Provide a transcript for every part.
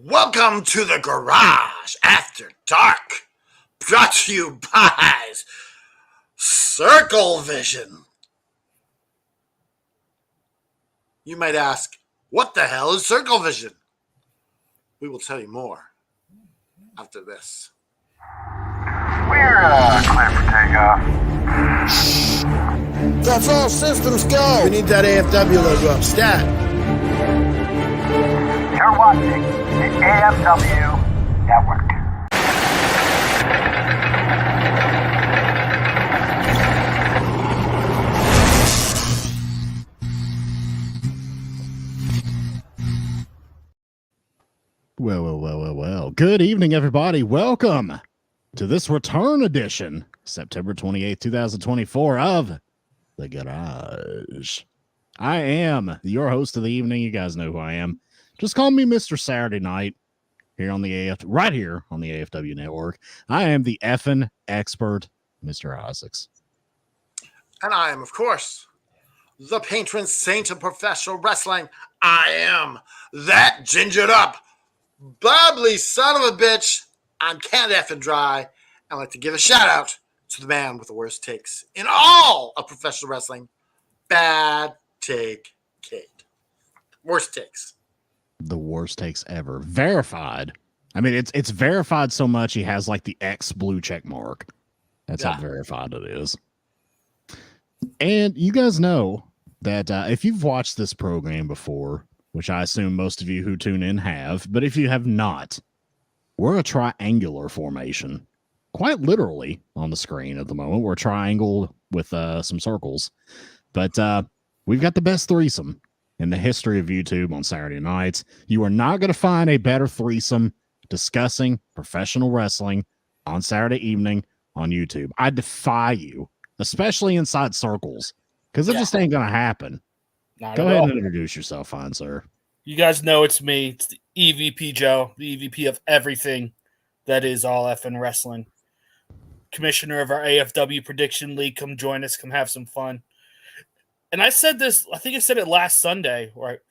Welcome to the Garage After Dark, brought to you by Circle Vision. You might ask, what the hell is Circle Vision? We will tell you more after this. We're clear for takeoff. That's all systems go. We need that AFW logo up. Stat. You're watching the AFW Network. Well. Good evening, everybody. Welcome to this return edition, September 28th, 2024 of The Garage. I am your host of the evening. You guys know who I am. Just call me Mr. Saturday Night here on the right here on the AFW Network. I am the effing expert, Mr. Isaacs. And I am, of course, the patron saint of professional wrestling. I am that gingered up, bubbly son of a bitch. I'm Canada effing dry. I'd like to give a shout out to the man with the worst takes in all of professional wrestling, Bad Take Kate. Worst takes. The worst takes ever. Verified. I mean, it's verified so much he has like the X blue check mark. That's how verified it is. And you guys know that if you've watched this program before, which I assume most of you who tune in have, but if you have not, we're a triangular formation. Quite literally on the screen at the moment. We're a triangle with some circles. But we've got the best threesome in the history of YouTube on Saturday nights. You are not going to find a better threesome discussing professional wrestling on Saturday evening on YouTube. I defy you, especially inside circles, because it just ain't going to happen. Go ahead and introduce yourself, fine sir. You guys know it's me. It's the EVP Joe, the EVP of everything that is all effing wrestling. Commissioner of our AFW Prediction League. Come join us. Come have some fun. And I said this, I think I said it last Sunday, where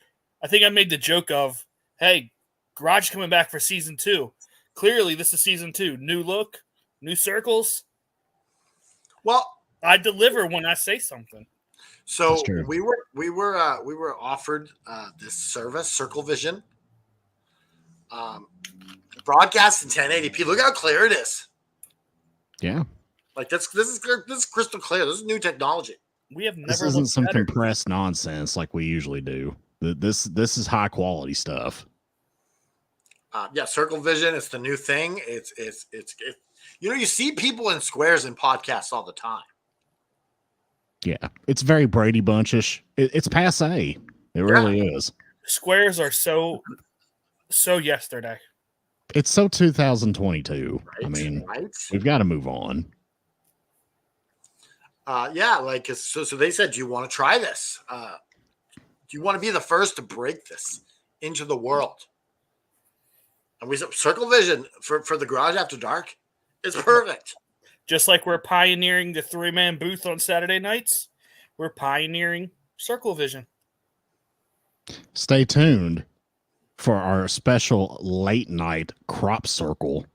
I think I made the joke of, hey, Garage coming back for season 2. Clearly, this is season 2. New look, new circles. Well, I deliver when I say something. So we were offered this service, Circle Vision, broadcast in 1080p. Look how clear it is. Yeah, like this is crystal clear. This is new technology. We have never. This isn't some compressed nonsense like we usually do. This is high quality stuff. Circle Vision. It's the new thing. It's you see people in squares in podcasts all the time. Yeah, it's very Brady Bunch-ish. It's passe. It really is. Squares are so yesterday. It's so 2022. Right, I mean, we've got to move on. So they said, do you want to try this? Do you want to be the first to break this into the world? And we said, Circle Vision for the Garage After Dark is perfect. Just like we're pioneering the 3-man booth on Saturday nights, we're pioneering Circle Vision. Stay tuned for our special late night crop circle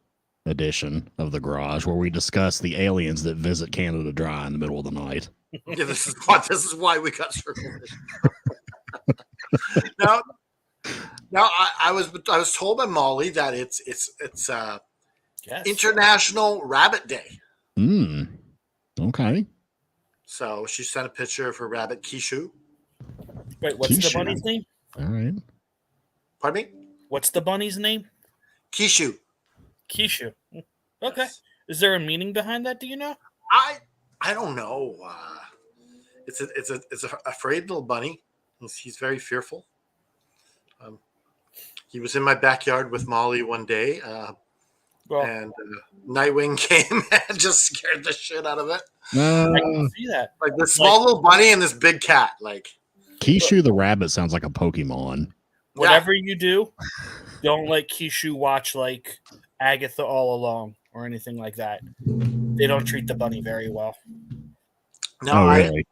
edition of the Garage, where we discuss the aliens that visit Canada Dry in the middle of the night. Yeah, this is why we got Circle Vision. Now I was told by Molly that it's International Rabbit Day. Okay. So she sent a picture of her rabbit Kishu. Wait, what's the bunny's name? All right. Pardon me? What's the bunny's name? Kishu. Okay. Yes. Is there a meaning behind that? Do you know? I don't know. It's a afraid little bunny. He's very fearful. He was in my backyard with Molly one day. And Nightwing came and just scared the shit out of it. I can see that. Like this small little bunny and this big cat. Like Kishu the rabbit sounds like a Pokemon. Whatever you do, don't let Kishu watch like Agatha All Along or anything like that. They don't treat the bunny very well. No, really?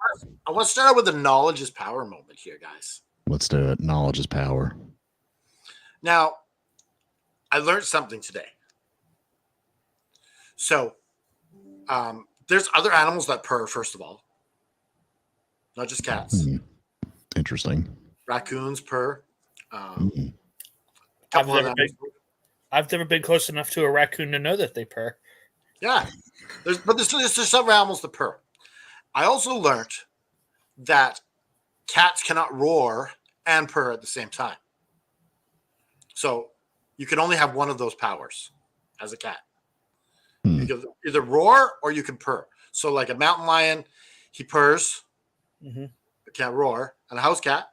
I want to start out with a knowledge is power moment here, guys. Let's do it. Knowledge is power. Now, I learned something today. So, there's other animals that purr, first of all, not just cats. Interesting. Raccoons purr. Mm. Couple of them. I've never been close enough to a raccoon to know that they purr. Yeah. There's some animals that purr. I also learned that cats cannot roar and purr at the same time. So you can only have one of those powers as a cat. You can either roar or you can purr. So like a mountain lion, he purrs, but can't roar. And a house cat,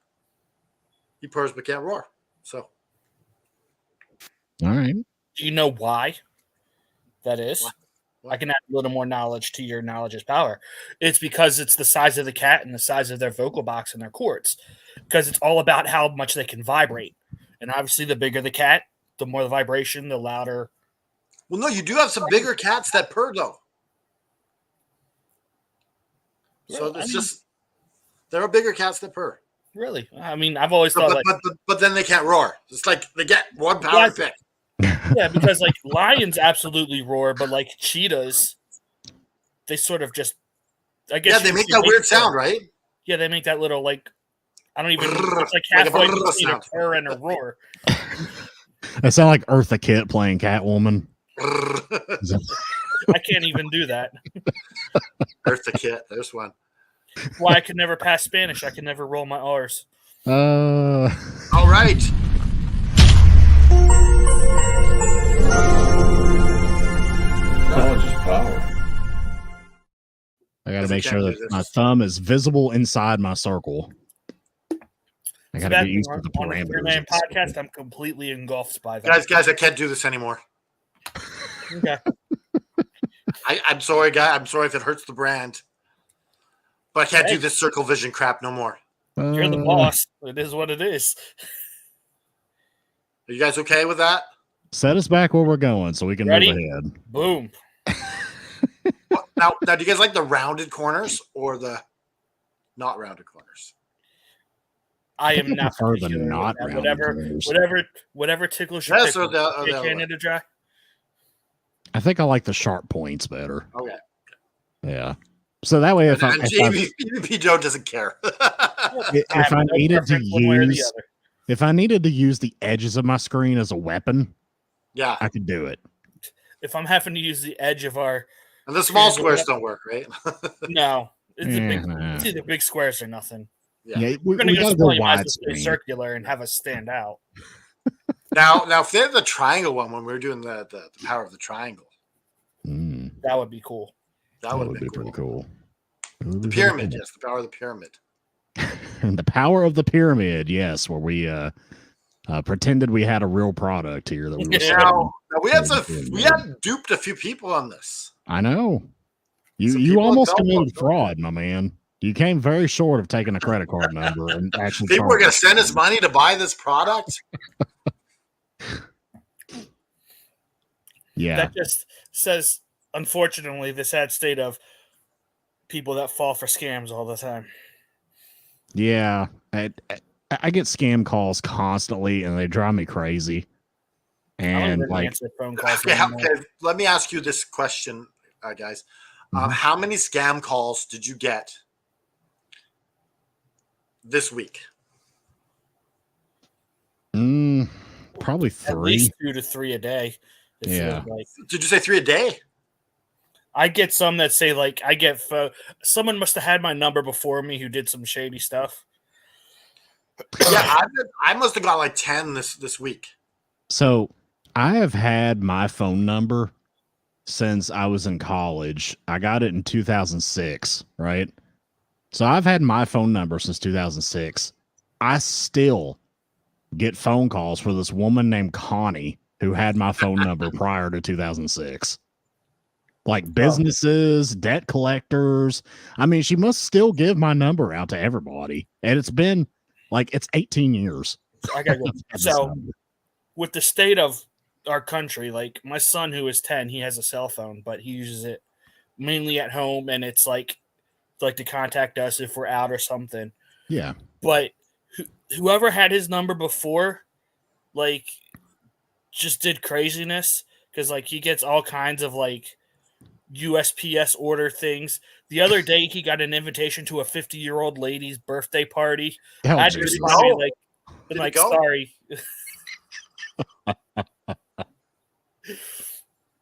he purrs but can't roar. So. All right. Do you know why that is? What? I can add a little more knowledge to your knowledge is power. It's because it's the size of the cat and the size of their vocal box and their cords. Because it's all about how much they can vibrate. And obviously, the bigger the cat, the more the vibration, the louder. Well, no, you do have some bigger cats that purr, though. So there are bigger cats that purr. Really? I mean, I've always thought but then they can't roar. It's like they get one power pick. Yeah, because like lions absolutely roar, but like cheetahs, they sort of just, I guess. Yeah, they make that weird sound, right? Yeah, they make that little like, I don't even. It's like halfway between a purr and a roar. That sound like Eartha Kitt playing Catwoman. I can't even do that. Eartha Kitt, there's one. Why I could never pass Spanish. I can never roll my R's. All right. Knowledge is power. I got to make sure that my thumb is visible inside my circle. I got to get used to the parameters. Man podcast, I'm completely engulfed by that. Guys, I can't do this anymore. Okay. I'm sorry, guy. I'm sorry if it hurts the brand. But I can't do this circle vision crap no more. You're the boss. It is what it is. Are you guys okay with that? Set us back where we're going so we can move ahead. Boom. Now, do you guys like the rounded corners or the not rounded corners? I am not prefer the not rounded corners. Whatever tickles your Yes, or the Canada Dry. I think I like the sharp points better. Okay. Yeah. So that way, if JVP Joe doesn't care. if I needed to use the edges of my screen as a weapon, yeah, I could do it. If I'm having to use the edge of our and the small squares don't work, right? No, it's either big squares or nothing. Yeah, we're gonna go circular and have us stand out. Now, if they had the triangle one when we were doing the power of the triangle, that would be cool. That would be pretty cool. The pyramid, yes, the power of the pyramid. The power of the pyramid, yes, where we pretended we had a real product here that we were now we had duped a few people on this. I know. You almost committed fraud, my man. You came very short of taking a credit card number and actually people were going to send us money to buy this product. Yeah, that just says, unfortunately, the sad state of people that fall for scams all the time. Yeah, I get scam calls constantly, and they drive me crazy. And answer phone calls. Okay, let me ask you this question, guys. How many scam calls did you get this week? Probably 3. At least 2 to 3 a day. Yeah. Did you say 3 a day? I get some that say someone must have had my number before me who did some shady stuff. Yeah, I must have got like 10 this week. So I have had my phone number since I was in college. I got it in 2006, right? So I've had my phone number since 2006. I still get phone calls for this woman named Connie who had my phone number prior to 2006. Like businesses, debt collectors. I mean, she must still give my number out to everybody. And it's been it's 18 years. I gotta go. So with the state of our country, like my son who is 10, he has a cell phone, but he uses it mainly at home, and it's like to contact us if we're out or something. Yeah. But whoever had his number before, like just did craziness because like he gets all kinds of like USPS order things. The other day he got an invitation to a 50-year-old lady's birthday party. Hell, I had to Jesus. respond to go? like, Did he like go? sorry.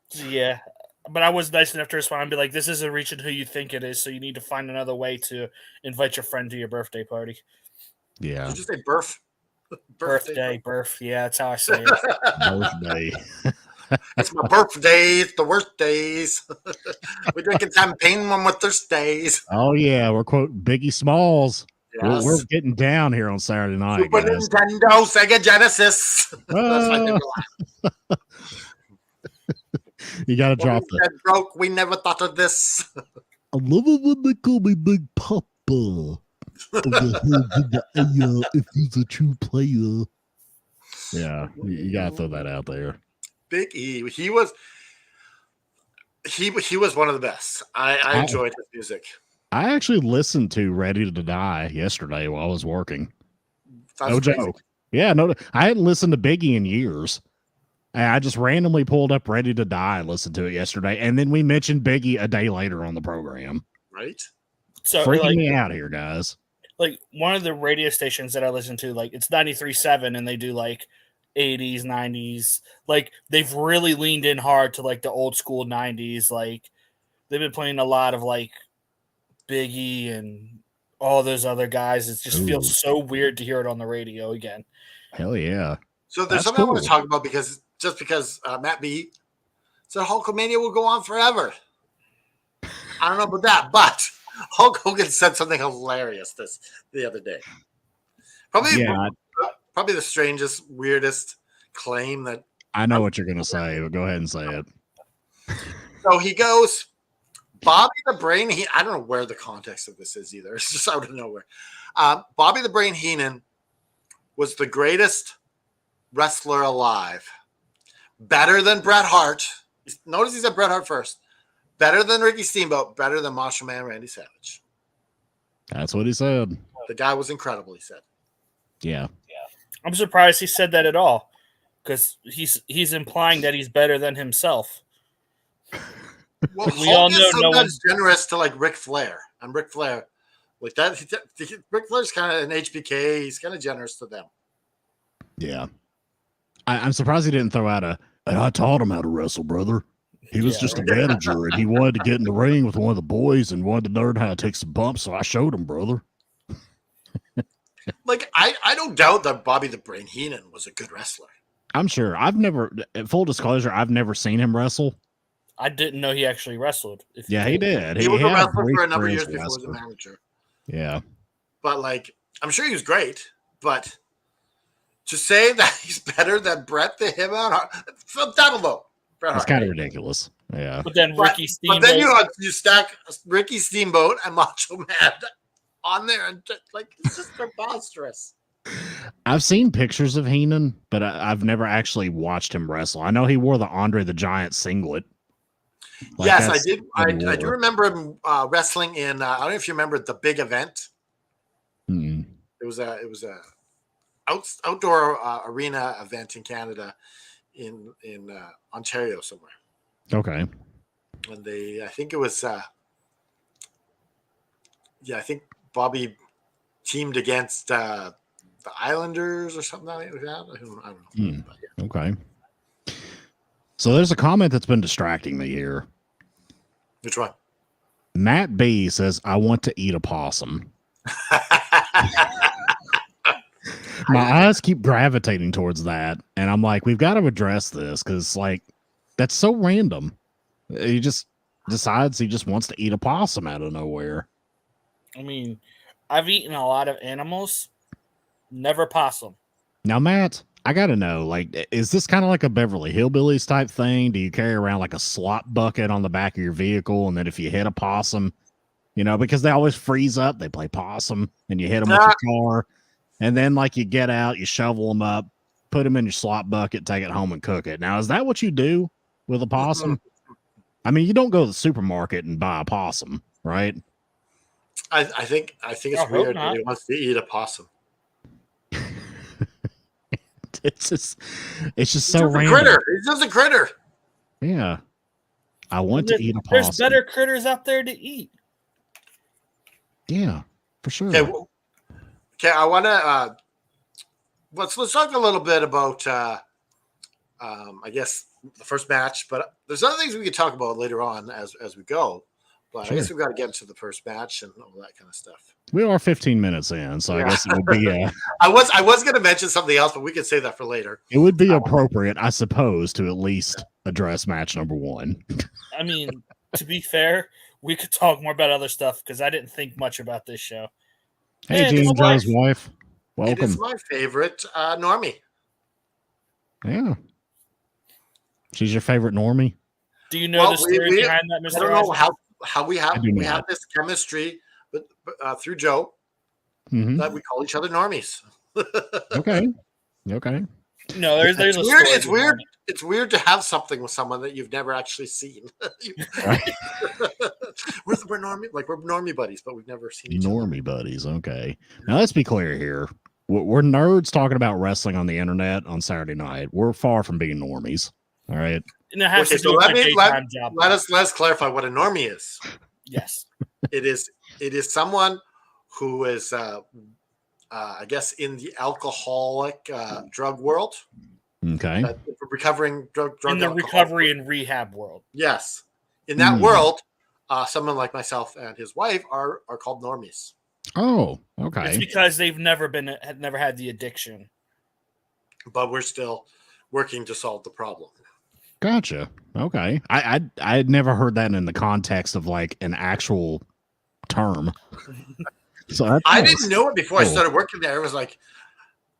So, yeah. But I was nice enough to respond and be like, this isn't reaching who you think it is, so you need to find another way to invite your friend to your birthday party. Yeah. Did you say birth? Birthday, birth. Yeah, that's how I say it. Birthday. It's my birthday. It's the worst days. We're drinking champagne when we're Thursdays. Oh, yeah. We're quoting Biggie Smalls. Yes. We're getting down here on Saturday night, Super guys. Nintendo, Sega Genesis. That's my favorite line. You got to When drop we said broke, we never thought of this. I love it when they call me Big Papa. Of the hills in the air, if he's a true player. Yeah, you got to throw that out there. Big E, he was one of the best. I enjoyed his music. I actually listened to Ready to Die yesterday while I was working. That's No crazy. joke. Yeah, no, I hadn't listened to Biggie in years. And I just randomly pulled up Ready to Die and listened to it yesterday. And then we mentioned Biggie a day later on the program. Right? So Freaking like, me out here, guys. like one of the radio stations that I listen to, like it's 93.7 and they do like 80s, 90s. Like they've really leaned in hard to like the old school 90s. Like they've been playing a lot of like Biggie and all those other guys. It just feels so weird to hear it on the radio again. Hell yeah. So there's That's something I want cool. to talk about because Matt B said Hulkamania will go on forever. I don't know about that, but Hulk Hogan said something hilarious the other day. Probably the strangest, weirdest claim that. I know what you're going to say, but go ahead and say it. So he goes, Bobby the Brain. I don't know where the context of this is either. It's just out of nowhere. Bobby the Brain Heenan was the greatest wrestler alive. Better than Bret Hart. Notice he said Bret Hart first. Better than Ricky Steamboat. Better than Macho Man Randy Savage. That's what he said. The guy was incredible, he said. Yeah. I'm surprised he said that at all because he's implying that he's better than himself. Well, We all know no sometimes generous to like Ric Flair. And Ric Flair, like that, Ric Flair's kind of an HBK. He's kind of generous to them. Yeah. I'm surprised he didn't throw out and I taught him how to wrestle, brother. He was just a manager, and he wanted to get in the ring with one of the boys and wanted to learn how to take some bumps, so I showed him, brother. Like, I don't doubt that Bobby the Brain Heenan was a good wrestler. I'm sure. Full disclosure, I've never seen him wrestle. I didn't know he actually wrestled. Yeah, he did. He was a had wrestler great for a number of career years as before he was a manager. Yeah. But, like, I'm sure he was great, but to say that he's better than Bret the Hitman Hart, that alone. It's kind of ridiculous. Yeah. But then Ricky Steamboat. But then you stack Ricky Steamboat and Macho Man on there, and just, like, it's just preposterous. I've seen pictures of Heenan, but I've never actually watched him wrestle. I know he wore the Andre the Giant singlet. Like, yes, I did. what I he do wore. remember him wrestling in. I don't know if you remember the big event. Hmm. It was a outdoor arena event in Canada, in Ontario somewhere. Okay. And I think it was. I think Bobby teamed against the Islanders or something like that. I don't know. But, yeah. Okay. So there's a comment that's been distracting me here. Which one? Matt B says, I want to eat a possum. My eyes keep gravitating towards that. And I'm like, we've got to address this because, like, that's so random. He just decides he just wants to eat a possum out of nowhere. I mean, I've eaten a lot of animals, never possum. Now, Matt, I got to know, like, is this kind of like a Beverly Hillbillies type thing? Do you carry around like a slop bucket on the back of your vehicle? And then if you hit a possum, because they always freeze up, they play possum and you hit them with your car. And then, like, you get out, you shovel them up, put them in your slop bucket, take it home and cook it. Now, is that what you do with a possum? I mean, you don't go to the supermarket and buy a possum, right? I think it's weird that he wants to eat a possum. it's just so He's a random. critter. He's just a critter. Yeah. I want to eat a There's possum. better critters out there to eat. Yeah, for sure. Okay, I want to let's talk a little bit about I guess the first match, but there's other things we could talk about later on as we go. But Sure. I guess we've got to get into the first match and all that kind of stuff. We are 15 minutes in, so I guess it would be I was going to mention something else, but we can save that for later. it would be appropriate, I suppose, to at least address match number 1. I mean, to be fair, we could talk more about other stuff because I didn't think much about this show. Hey, Hey, Gene it's Joe's wife. wife. It is Welcome. my favorite normie. Yeah. She's your favorite normie? Do you know Well, the story we- behind that, I Mr. don't know Isaac? how we have I do we not. have this chemistry, but through Joe Mhm. that we call each other normies. Okay. Okay. No, there's It's a weird. story It's behind weird. it. It's weird to have something with someone that you've never actually seen. Right. we're normie, like we're normie buddies, but we've never seen each other. Normie buddies. Okay. Now let's be clear here. We're nerds talking about wrestling on the internet on Saturday night. We're far from being normies. All right. And it has Okay, to so do with let my me daytime job. let's clarify what a normie is. Yes. It is someone who is I guess in the alcoholic drug world, Okay. recovering drug In the alcoholic recovery world. and rehab world. Yes, in that Hmm. world, someone like myself and his wife are called normies. Oh, It's okay. because they've never had the addiction. But we're still working to solve the problem. Gotcha. Okay. I had never heard that in the context of like an actual term. So that's I nice. didn't know it before I Cool. started working there. It was like,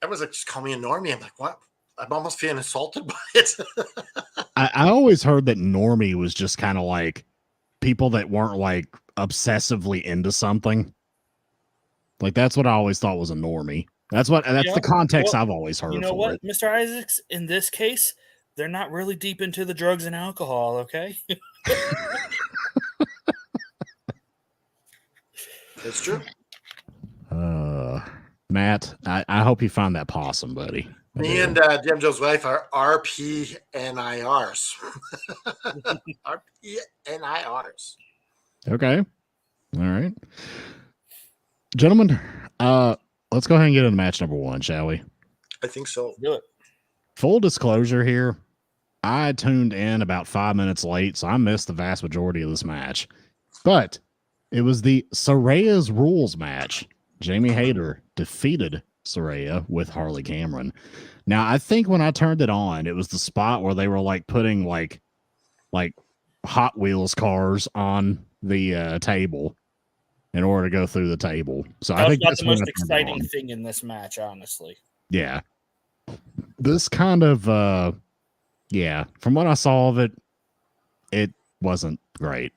just call me a normie. I'm like, what? I'm almost feeling insulted by it. I always heard that normie was just kind of like people that weren't like obsessively into something. Like that's what I always thought was a normie. That's Yeah, the context well, I've always heard. You know for what, it. Mr. Isaacs? In this case, they're not really deep into the drugs and alcohol, okay? It's true. Matt, I hope you find that possum, buddy. I Me do. and Jim Joe's wife are RPNIRs. RPNIRs. Okay. All right. Gentlemen, let's go ahead and get into match number 1, shall we? I think so. Do it. Full disclosure here, I tuned in about 5 minutes late, so I missed the vast majority of this match. But it was the Soraya's Rules match. Jamie Hayter defeated Soraya with Harley Cameron. Now, I think when I turned it on, it was the spot where they were like putting like Hot Wheels cars on the table in order to go through the table. So I That was think not that's the when most I turned it exciting on. thing in this match, honestly. Yeah. This kind of yeah, from what I saw of it, it wasn't great.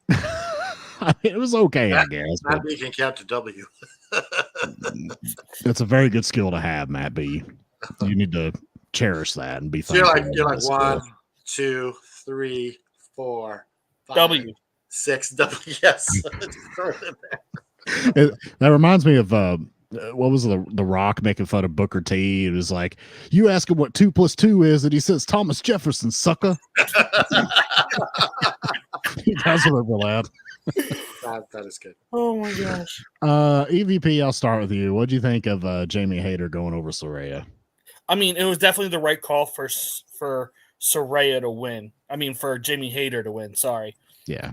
I mean, it was okay, I guess. Matt But B can count to W. it's a very good skill to have, Matt B. You need to cherish that and be So you're thankful. like for that 1, 2, 3, 4, 5, W. 6 W. Yes. Just throw it in there. skill. That reminds me of what was the Rock making fun of Booker T? It was like, you ask him what 2 + 2 is, and he says Thomas Jefferson, sucker. He does remember that. That is good. Oh my gosh. EVP, I'll start with you. What do you think of Jamie Hayter going over Soraya? I mean, it was definitely the right call for Soraya to win. I mean, for Jamie Hayter to win. Sorry. Yeah.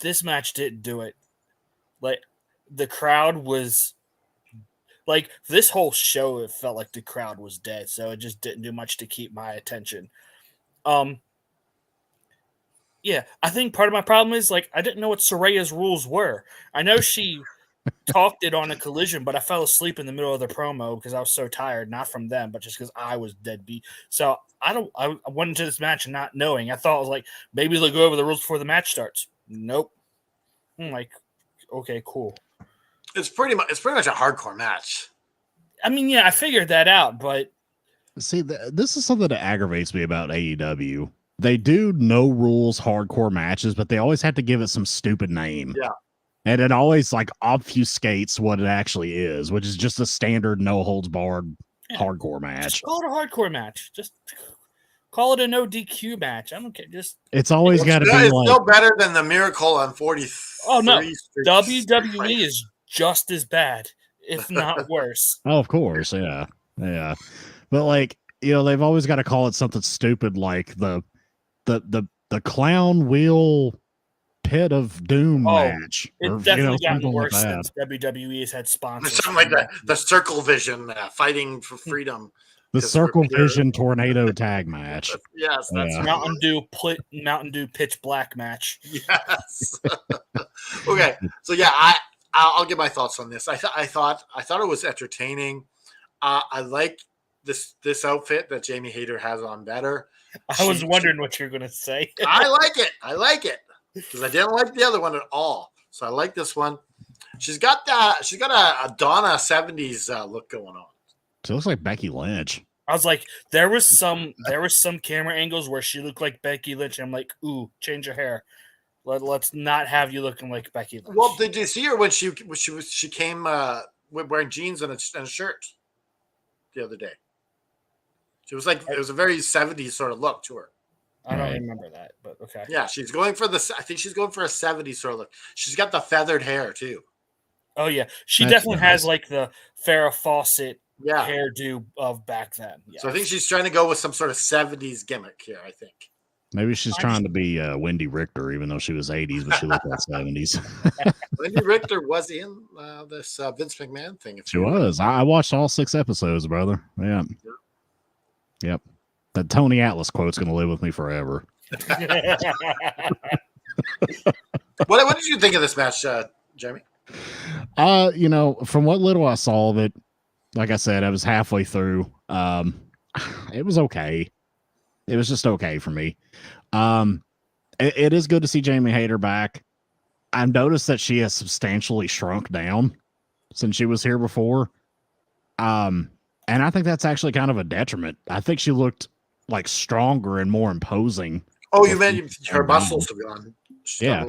This match didn't do it. Like, the crowd was, like, this whole show, it felt like the crowd was dead. So it just didn't do much to keep my attention. Yeah, I think part of my problem is, like, I didn't know what Soraya's rules were. I know she talked it on a collision, but I fell asleep in the middle of the promo because I was so tired, not from them, but just because I was dead beat. So I went into this match not knowing. I thought it was like, maybe they'll go over the rules before the match starts. Nope. I'm like, okay, cool. It's pretty much a hardcore match. I mean, yeah, I figured that out, but See, this is something that aggravates me about AEW. They do no rules hardcore matches, but they always have to give it some stupid name. Yeah. And it always like obfuscates what it actually is, which is just a standard no holds barred hardcore match. Just call it a hardcore match. Just call it a no DQ match. I don't care. Just It's always got to be It's like, no better than the Miracle on 43. oh no, Street WWE Fight. is just as bad, if not worse. oh, of course, yeah. But like, they've always got to call it something stupid like the clown wheel pit of doom match. It's definitely gotten something worse like that. since WWE has had sponsors. Something like that. The Circle Vision fighting for freedom. The Because Circle we're pure. Vision tornado tag match. Yes, that's Yeah. Mountain Dew pitch black match. Yes. Okay, so yeah, I'll give my thoughts on this. I thought it was entertaining. I like this outfit that Jamie Hayter has on better. I was wondering what you're gonna say. I like it because I didn't like the other one at all. So I like this one. She's got a Donna 70s look going on. She looks like Becky Lynch. I was like, there was some camera angles where she looked like Becky Lynch. And I'm like, ooh, change your hair. Let's not have you looking like Becky Lynch. Well, did you see her when she came wearing jeans and a shirt the other day? She was like, it was a very 70s sort of look to her. I don't remember that, but okay. Yeah, she's going for I think she's going for a 70s sort of look. She's got the feathered hair too. Oh yeah, she That's definitely nice. has like the Farrah Fawcett Yeah. hairdo of back then. Yeah. So I think she's trying to go with some sort of 70s gimmick here, I think. Maybe she's trying to be Wendy Richter, even though she was 80s, but she looked like 70s. Wendy Richter was in this Vince McMahon thing. She was. I watched all 6 episodes, brother. Yeah. Yep. That Tony Atlas quote's going to live with me forever. What did you think of this match, Jeremy? From what little I saw of it, like I said, I was halfway through. It was okay. It was just okay for me. It is good to see Jamie Hayter back. I've noticed that she has substantially shrunk down since she was here before. And I think that's actually kind of a detriment. I think she looked like stronger and more imposing. Oh, you meant her muscles have gone. Yeah.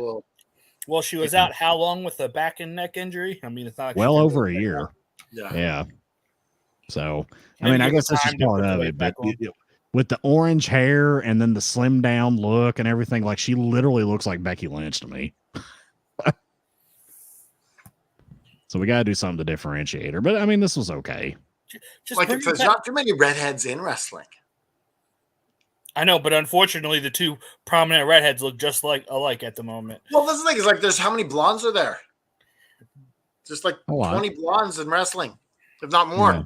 Well, she was out how long with a back and neck injury? I mean, it's not Well over a year. Yeah. So, I mean, I guess that's just part of it. But with the orange hair and then the slim down look and everything, like she literally looks like Becky Lynch to me. So we got to do something to differentiate her. But I mean, this was okay. Just Like, bring there's it back. not too many redheads in wrestling. I know, but unfortunately, the two prominent redheads look just alike at the moment. Well, this is the thing is like, there's how many blondes are there? Just like A lot. 20 blondes in wrestling, if not more. Yeah.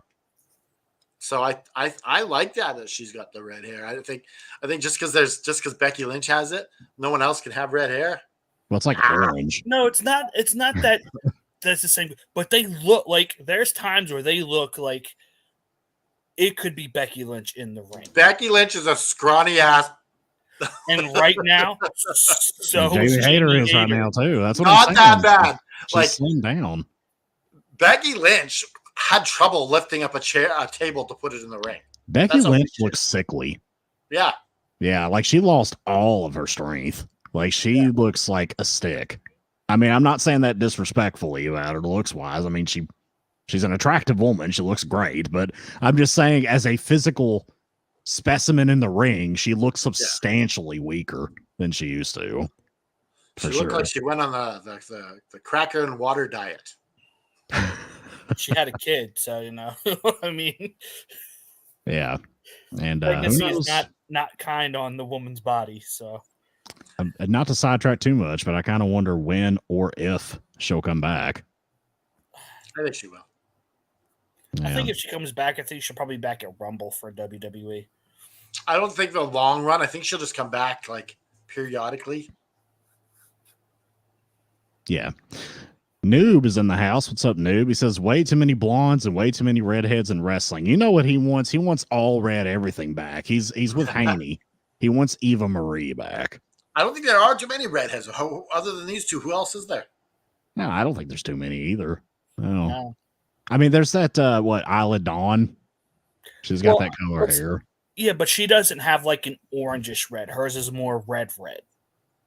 So I like that she's got the red hair. I think just because Becky Lynch has it, no one else can have red hair. Well, it's like orange. No, it's not. It's not that. That's the same. But they look like there's times where they look like it could be Becky Lynch in the ring. Becky Lynch is a scrawny ass. And right now, so Jamie is Hayter Jamie is right Hayter. now too. That's what Not I'm that saying. bad. She's Like, slimmed down. Becky Lynch had trouble lifting up a table to put it in the ring. Becky That's Lynch okay. looks sickly. Yeah. Yeah, like she lost all of her strength. Like she looks like a stick. I mean, I'm not saying that disrespectfully about her looks wise. I mean, she's an attractive woman. She looks great, but I'm just saying as a physical specimen in the ring, she looks substantially weaker than she used to. She For looked sure. like she went on the cracker and water diet. She had a kid, so I mean, Yeah. And pregnancy is not kind on the woman's body. So not to sidetrack too much, but I kind of wonder when or if she'll come back. I think she will. Yeah. I think if she comes back, I think she'll probably be back at Rumble for WWE. I don't think the long run. I think she'll just come back like periodically. Yeah. Noob is in the house. What's up, Noob? He says, way too many blondes and way too many redheads in wrestling. You know what he wants? He wants all red everything back. He's with Haney. He wants Eva Marie back. I don't think there are too many redheads. Other than these two, who else is there? No, I don't think there's too many either. No. No. I mean, there's that, Isla Dawn. She's got that color hair. Yeah, but she doesn't have like an orangish red. Hers is more red.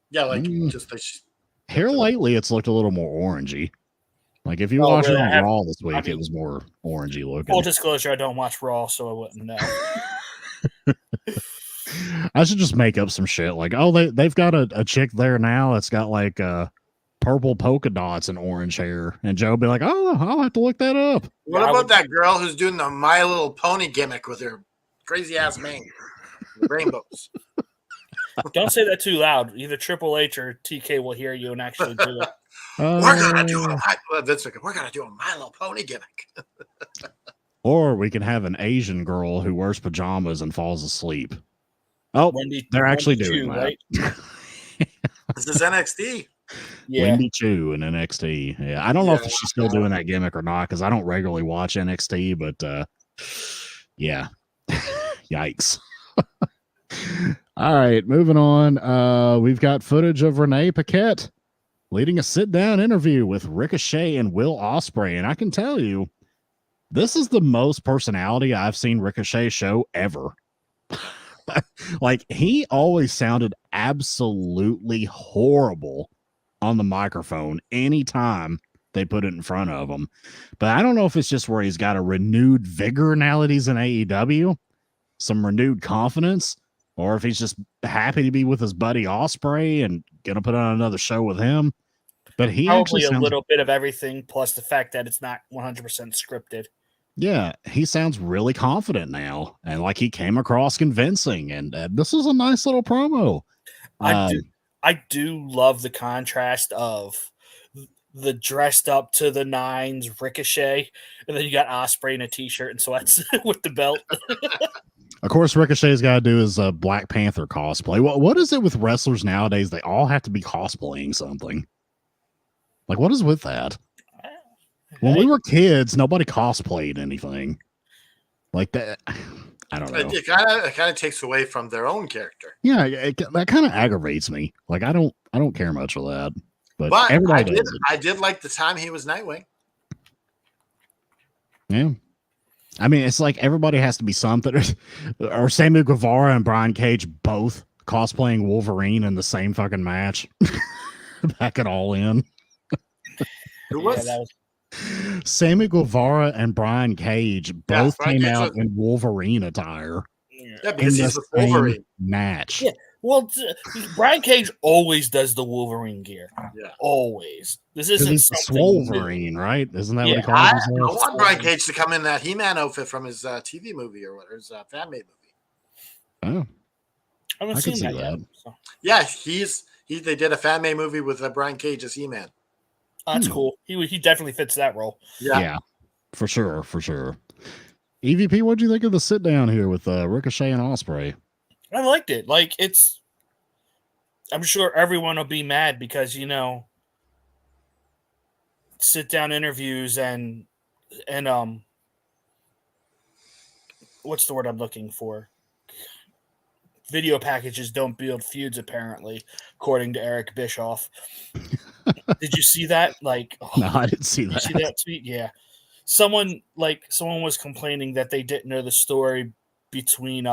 Yeah, like Mm. just like Hair lately, it's looked a little more orangey. Like if you Oh, watch really? it I on have- Raw this week, I mean, it was more orangey looking. Full disclosure, I don't watch Raw, so I wouldn't know. I should just make up some shit like, oh, they've got a chick there now that's got like purple polka dots and orange hair, and Joe be like, oh, I'll have to look that up. What Yeah, I about would- that girl who's doing the My Little Pony gimmick with her crazy ass mane, the rainbows? Don't say that too loud. Either Triple H or TK will hear you and actually do it. We're gonna do we're gonna do a My Little Pony gimmick. Or we can have an Asian girl who wears pajamas and falls asleep. Oh, they're actually doing that. right? This is NXT. Yeah. Wendy Chu in NXT. Yeah, I don't know if Yeah. she's still doing that gimmick or not because I don't regularly watch NXT, but yeah, yikes. All right, moving on. We've got footage of Renee Paquette leading a sit-down interview with Ricochet and Will Ospreay, and I can tell you, this is the most personality I've seen Ricochet show ever. Like, he always sounded absolutely horrible on the microphone anytime they put it in front of him. But I don't know if it's just where he's got a renewed vigor now that he's in AEW, some renewed confidence, or if he's just happy to be with his buddy Ospreay and gonna put on another show with him. But he Probably actually a sounds, little bit of everything, plus the fact that it's not 100% scripted. yeah, he sounds really confident now, and like he came across convincing. And this is a nice little promo. I do love the contrast of the dressed up to the nines Ricochet, and then you got Ospreay in a t-shirt and sweats with the belt. Of course, Ricochet's got to do his Black Panther cosplay. What is it with wrestlers nowadays? They all have to be cosplaying something. Like, what is with that? When we were kids, nobody cosplayed anything like that. I don't know. It kind of takes away from their own character. Yeah, that kind of aggravates me. Like, I don't care much for that. But But everybody does it. I did like the time he was Nightwing. Yeah. I mean, it's like everybody has to be something. Or Sammy Guevara and Brian Cage both cosplaying Wolverine in the same fucking match. Back it all in. Who was? that was Sammy Guevara and Brian Cage both Brian came Cage out was- in Wolverine attire Yeah, because in he's the the Wolverine. match. Yeah. Well, Brian Cage always does the Wolverine gear. Yeah. Always. This Because isn't he's the something new. Wolverine, right? Isn't that what Yeah, he calls I himself? want Brian Cage to come in that He-Man outfit from his TV movie or his fan-made movie. Oh, I haven't I can seen see that yet. that. So. Yeah, they did a fan-made movie with Brian Cage as He-Man. That's cool. He definitely fits that role. yeah, for sure, for sure. EVP, what'd you think of the sit down here with Ricochet and Ospreay? I liked it. Like I'm sure everyone will be mad because sit down interviews and what's the word I'm looking for? Video packages don't build feuds, apparently, according to Eric Bischoff. Did you see that? Like, No, I didn't see did you that. see that tweet? Yeah. Someone was complaining that they didn't know the story between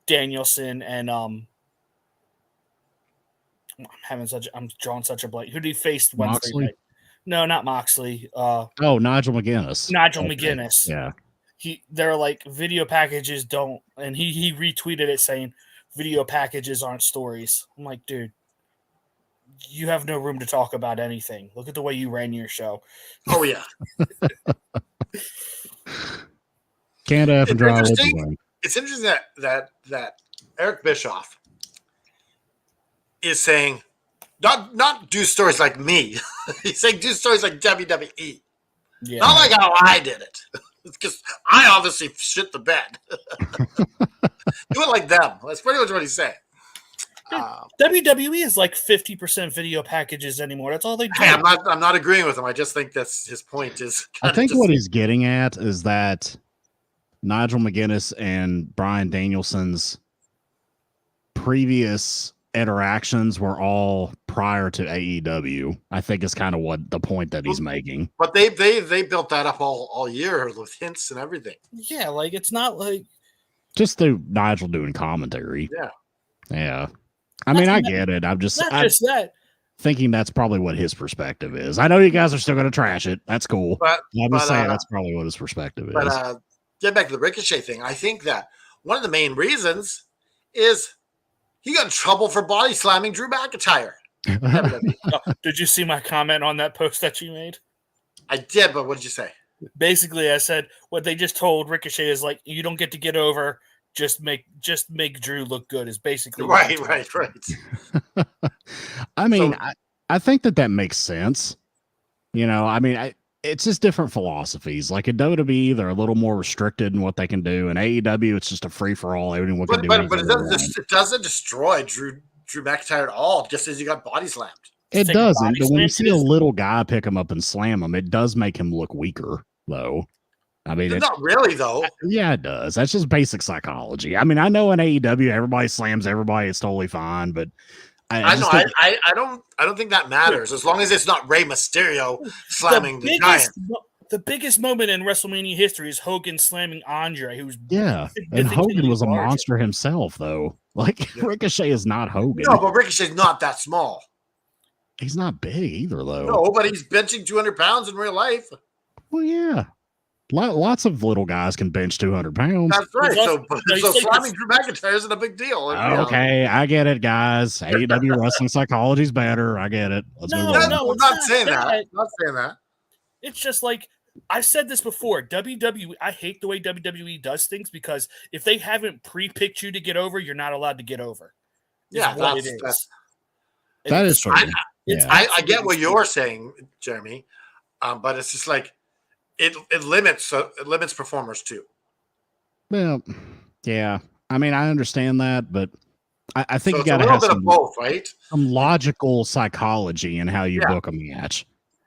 Danielson and I'm drawing such a blank. Who did he face Wednesday Moxley? night? No, not Moxley. Oh, Nigel McGuinness. Nigel Okay. McGuinness. Yeah. They're like, video packages don't, and he retweeted it saying video packages aren't stories. I'm like, dude, you have no room to talk about anything. Look at the way you ran your show. Oh yeah, Can't F and dry It's with the interesting. win. it's interesting that Eric Bischoff is saying not do stories like me. He's saying do stories like WWE, Yeah. not like how I did it. Because I obviously shit the bed. Do it like them. That's pretty much what he's saying. WWE is like 50% video packages anymore. That's all they do. Hey, I'm not agreeing with him. I just think that's his point. Is I think what he's getting at is that Nigel McGuinness and Bryan Danielson's previous interactions were all prior to AEW. I think is kind of what the point that he's making. But they built that up all year with hints and everything. Yeah, like it's not like Just through Nigel doing commentary. Yeah. Yeah. I mean, I get it. I'm just not just that. thinking that's probably what his perspective is. I know you guys are still going to trash it. That's cool. But I'm just saying that's probably what his perspective is. But get back to the Ricochet thing. I think that one of the main reasons is he got in trouble for body slamming Drew McIntyre. Did you see my comment on that post that you made? I did, but what did you say? Basically, I said what they just told Ricochet is like, you don't get over. Just make Drew look good is basically right. I mean, I think that makes sense. You know, I mean, it's just different philosophies. Like in WWE, they're a little more restricted in what they can do. In AEW, it's just a free for all. Everyone can do. But it doesn't destroy Drew McIntyre at all. Just as he got body slammed. It doesn't. But when you see a little guy pick him up and slam him, it does make him look weaker, though. I mean, it's not really though. Yeah, it does. That's just basic psychology. I mean, I know in AEW everybody slams everybody; it's totally fine. But I don't think that matters as long as it's not Rey Mysterio slamming the Giant. The biggest moment in WrestleMania history is Hogan slamming Andre, who's and Hogan was a monster himself, though. Like Ricochet is not Hogan. No, but Ricochet's not that small. He's not big either, though. No, but he's benching 200 pounds in real life. Well, yeah. Lots of little guys can bench 200 pounds. That's right. So slamming Drew McIntyre isn't a big deal. Okay, I get it, guys. AEW wrestling psychology is better. I get it. Let's move on. I'm not saying that. I'm not saying that. It's just like I said this before. WWE. I hate the way WWE does things because if they haven't pre-picked you to get over, you're not allowed to get over. Yeah, that is true. I get what you're saying, Jeremy, but it's just like. It limits performers too. Well, yeah. I mean, I understand that, but I think you got to have some, of both, right? Some logical psychology in how you book a match.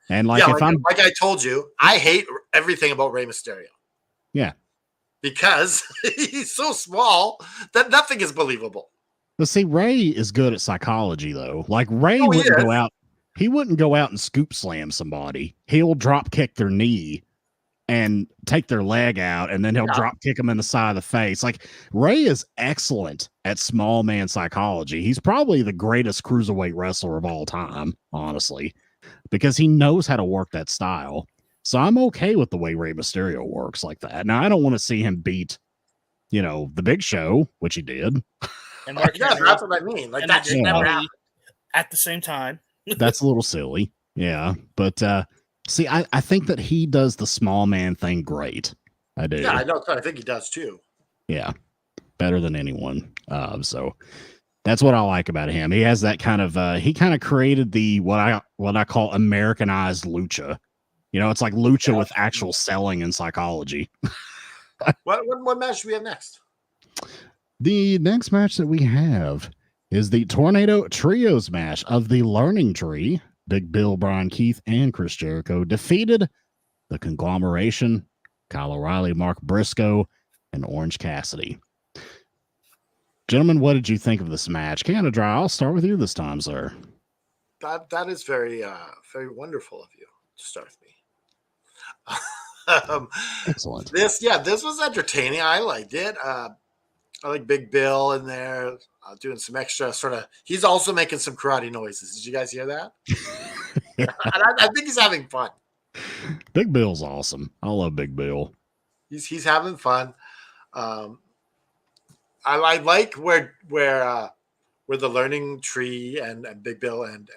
And like like I told you, I hate everything about Rey Mysterio. Yeah, because he's so small that nothing is believable. But see, Rey is good at psychology, though. Like Rey wouldn't go out. He wouldn't go out and scoop slam somebody. He'll drop kick their knee and take their leg out, and then he'll drop kick them in the side of the face. Like Rey is excellent at small man psychology. He's probably the greatest cruiserweight wrestler of all time, honestly, because he knows how to work that style. So I'm okay with the way Rey Mysterio works like that. Now I don't want to see him beat, the Big Show, which he did. And that's what I mean. Like that should never happen. At the same time. That's a little silly. Yeah. But see, I think that he does the small man thing great. I do. Yeah, I know. I think he does too. Yeah. Better than anyone. So that's what I like about him. He has that kind of he kind of created the what I call Americanized lucha. It's like lucha with actual selling and psychology. What match do we have next? The next match that we have is the Tornado Trios match of the Learning Tree. Big Bill, Brian Keith, and Chris Jericho defeated the Conglomeration, Kyle O'Reilly, Mark Briscoe, and Orange Cassidy. Gentlemen, what did you think of this match? Canada Dry, I'll start with you this time, sir. That is very, very wonderful of you to start with me. Excellent. This was entertaining. I liked it. I like Big Bill in there doing some extra sort of. He's also making some karate noises. Did you guys hear that? Yeah. I think he's having fun. Big Bill's awesome. I love Big Bill. He's having fun. I like where the Learning Tree and Big Bill and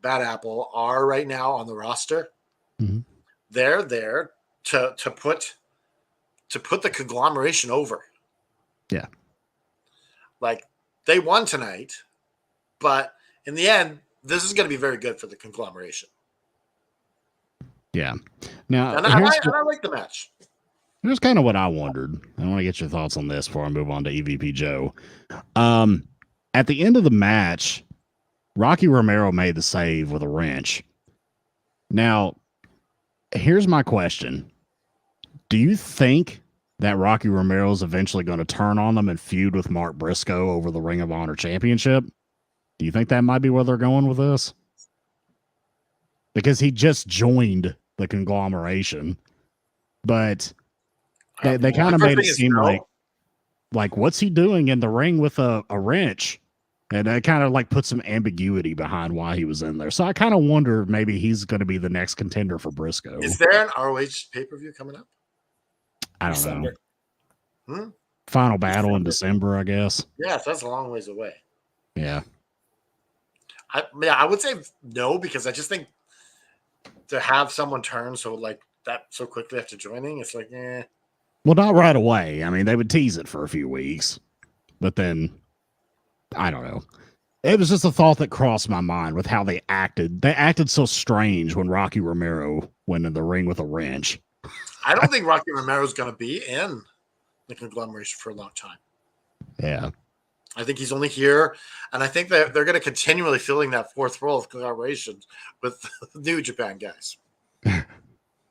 Bad Apple are right now on the roster. Mm-hmm. They're there to put the Conglomeration over. Yeah. Like they won tonight, but in the end, this is going to be very good for the Conglomeration. Yeah. Now, and I like the match. Here's kind of what I wondered. I want to get your thoughts on this before I move on to EVP Joe. At the end of the match, Rocky Romero made the save with a wrench. Now, here's my question. Do you think that Rocky Romero is eventually going to turn on them and feud with Mark Briscoe over the Ring of Honor Championship? Do you think that might be where they're going with this? Because he just joined the Conglomeration, but they kind of made it seem like what's he doing in the ring with a wrench? And it kind of like put some ambiguity behind why he was in there. So I kind of wonder if maybe he's going to be the next contender for Briscoe. Is there an ROH pay-per-view coming up? I don't December. know. Final battle in December, I guess. Yes, that's a long ways away. Yeah. I would say no, because I just think to have someone turn so like that so quickly after joining, it's like, Well, not right away. I mean, they would tease it for a few weeks, but then I don't know. It was just a thought that crossed my mind with how they acted. They acted so strange when Rocky Romero went in the ring with a wrench. I don't think Rocky Romero's going to be in the conglomeration for a long time. Yeah. I think he's only here, and I think that they're going to continually filling that fourth role of collaboration with New Japan guys.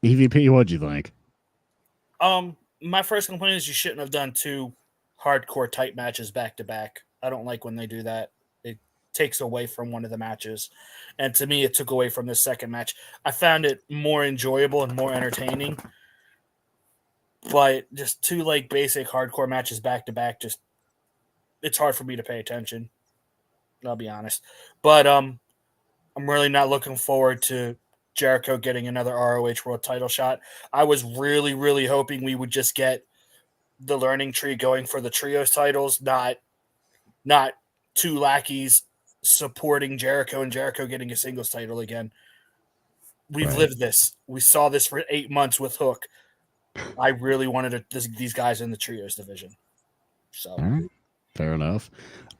EVP, what'd you think? My first complaint is you shouldn't have done 2 hardcore type matches back to back. I don't like when they do that. It takes away from one of the matches. And to me, it took away from the second match. I found it more enjoyable and more entertaining. But just 2 like basic hardcore matches back to back, just it's hard for me to pay attention. I'll be honest. But I'm really not looking forward to Jericho getting another ROH World title shot. I was really, really hoping we would just get the learning tree going for the trios titles, not 2 lackeys supporting Jericho and Jericho getting a singles title again. We've lived this. We saw this for 8 months with Hook. I really wanted these guys in the trios division. So, all right. Fair enough.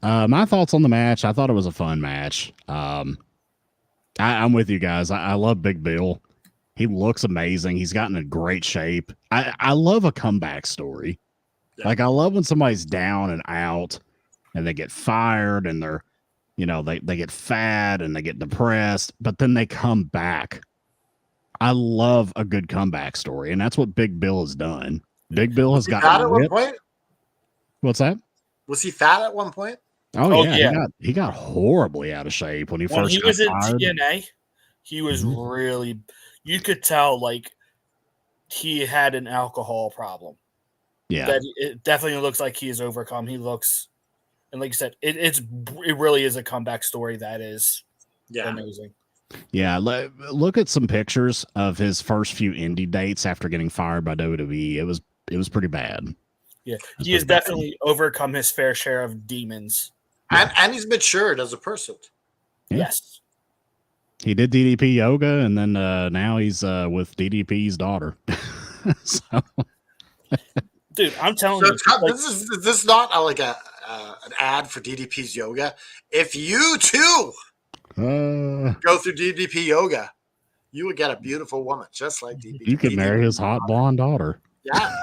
My thoughts on the match. I thought it was a fun match. I'm with you guys. I love Big Bill. He looks amazing. He's gotten in great shape. I love a comeback story. Yeah. Like I love when somebody's down and out and they get fired and they're, they get fat and they get depressed, but then they come back. I love a good comeback story, and that's what Big Bill has done. Big Bill has gotten at one point. What's that? Was he fat at one point? Oh yeah. He got horribly out of shape when he first got was in fired. TNA. He was really, you could tell like he had an alcohol problem. Yeah, that it definitely looks like he is overcome. He looks, and like you said, it really is a comeback story that is amazing. Yeah, look at some pictures of his first few indie dates after getting fired by WWE. It was pretty bad. Yeah, he has definitely overcome his fair share of demons. And he's matured as a person. Yeah. Yes. He did DDP yoga, and then now he's with DDP's daughter. So. Dude, I'm telling you. This is not an ad for DDP's yoga. If you, too, go through DDP yoga, you would get a beautiful woman, just like DDP. You could marry his hot blonde daughter. Yeah.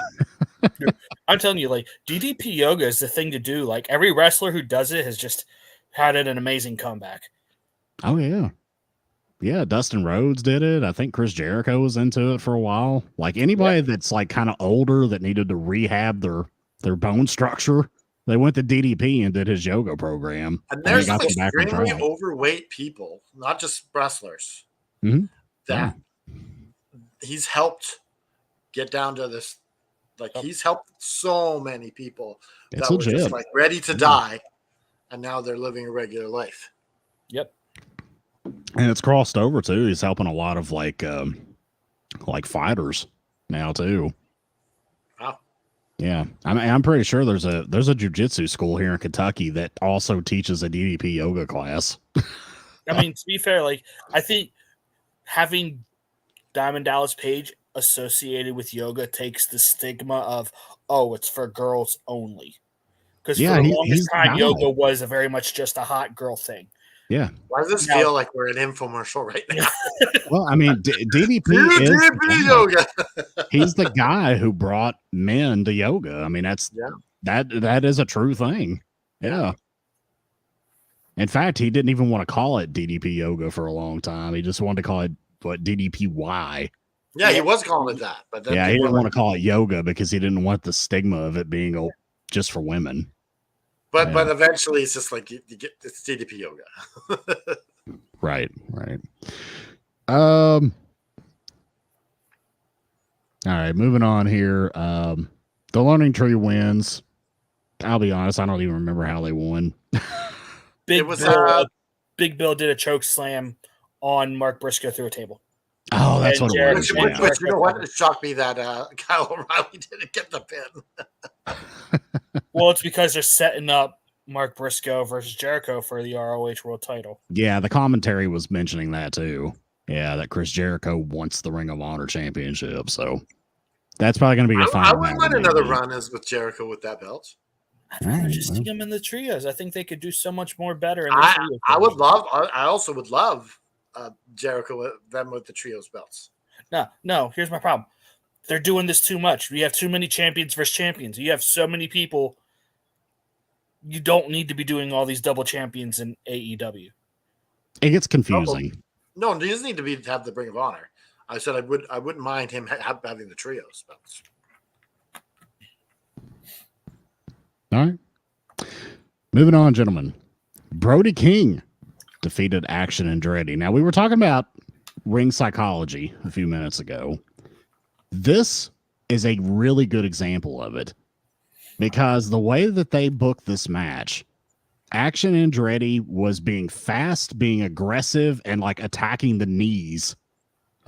Dude, I'm telling you, like, DDP yoga is the thing to do. Like, every wrestler who does it has just had an amazing comeback. Oh, yeah. Yeah, Dustin Rhodes did it. I think Chris Jericho was into it for a while. Like, anybody that's, like, kind of older that needed to rehab their bone structure, they went to DDP and did his yoga program. And there's some extremely overweight people, not just wrestlers, that he's helped get down to this. Like, he's helped so many people that were just, like, ready to die, and now they're living a regular life. Yep. And it's crossed over, too. He's helping a lot of, like fighters now, too. Wow. Yeah. I'm pretty sure there's a jiu-jitsu school here in Kentucky that also teaches a DDP yoga class. I mean, to be fair, like, I think having Diamond Dallas Page associated with yoga takes the stigma of, oh, it's for girls only. Because for the longest time, yoga was very much just a hot girl thing. Yeah. Why does this feel like we're an infomercial right now? Well, I mean, DDP is yoga. He's the guy who brought men to yoga. I mean, that is a true thing. Yeah. In fact, he didn't even want to call it DDP yoga for a long time. He just wanted to call it DDPY. Yeah, he was calling it that, but he didn't want to call it yoga because he didn't want the stigma of it being just for women. But eventually, it's just like it's DDP yoga. Right. All right, moving on here. The Learning Tree wins. I'll be honest, I don't even remember how they won. Big It was, Bill. Big Bill did a choke slam on Mark Briscoe through a table. Oh, that's And what it Jared- was. which, Yeah. which, you know what? It shocked me that Kyle O'Reilly didn't get the pin. Well, it's because they're setting up Mark Briscoe versus Jericho for the ROH World Title. Yeah, the commentary was mentioning that too. Yeah, that Chris Jericho wants the Ring of Honor Championship. So that's probably going to be a I fun wouldn't match, mind another maybe. run as with Jericho with that belt. I'd rather Right, just well. see them in the trios. I think they could do so much more better in the I trios. would love. I also would love Jericho with them with the trios belts. No. Here's my problem. They're doing this too much. We have too many champions versus champions. You have so many people. You don't need to be doing all these double champions in AEW. It gets confusing. No, it doesn't need to have the Ring of Honor. I said I wouldn't mind him having the trios belts. All right. Moving on, gentlemen. Brody King defeated Action Andretti. Now, we were talking about ring psychology a few minutes ago. This is a really good example of it because the way that they booked this match, Action Andretti was being fast, being aggressive, and like attacking the knees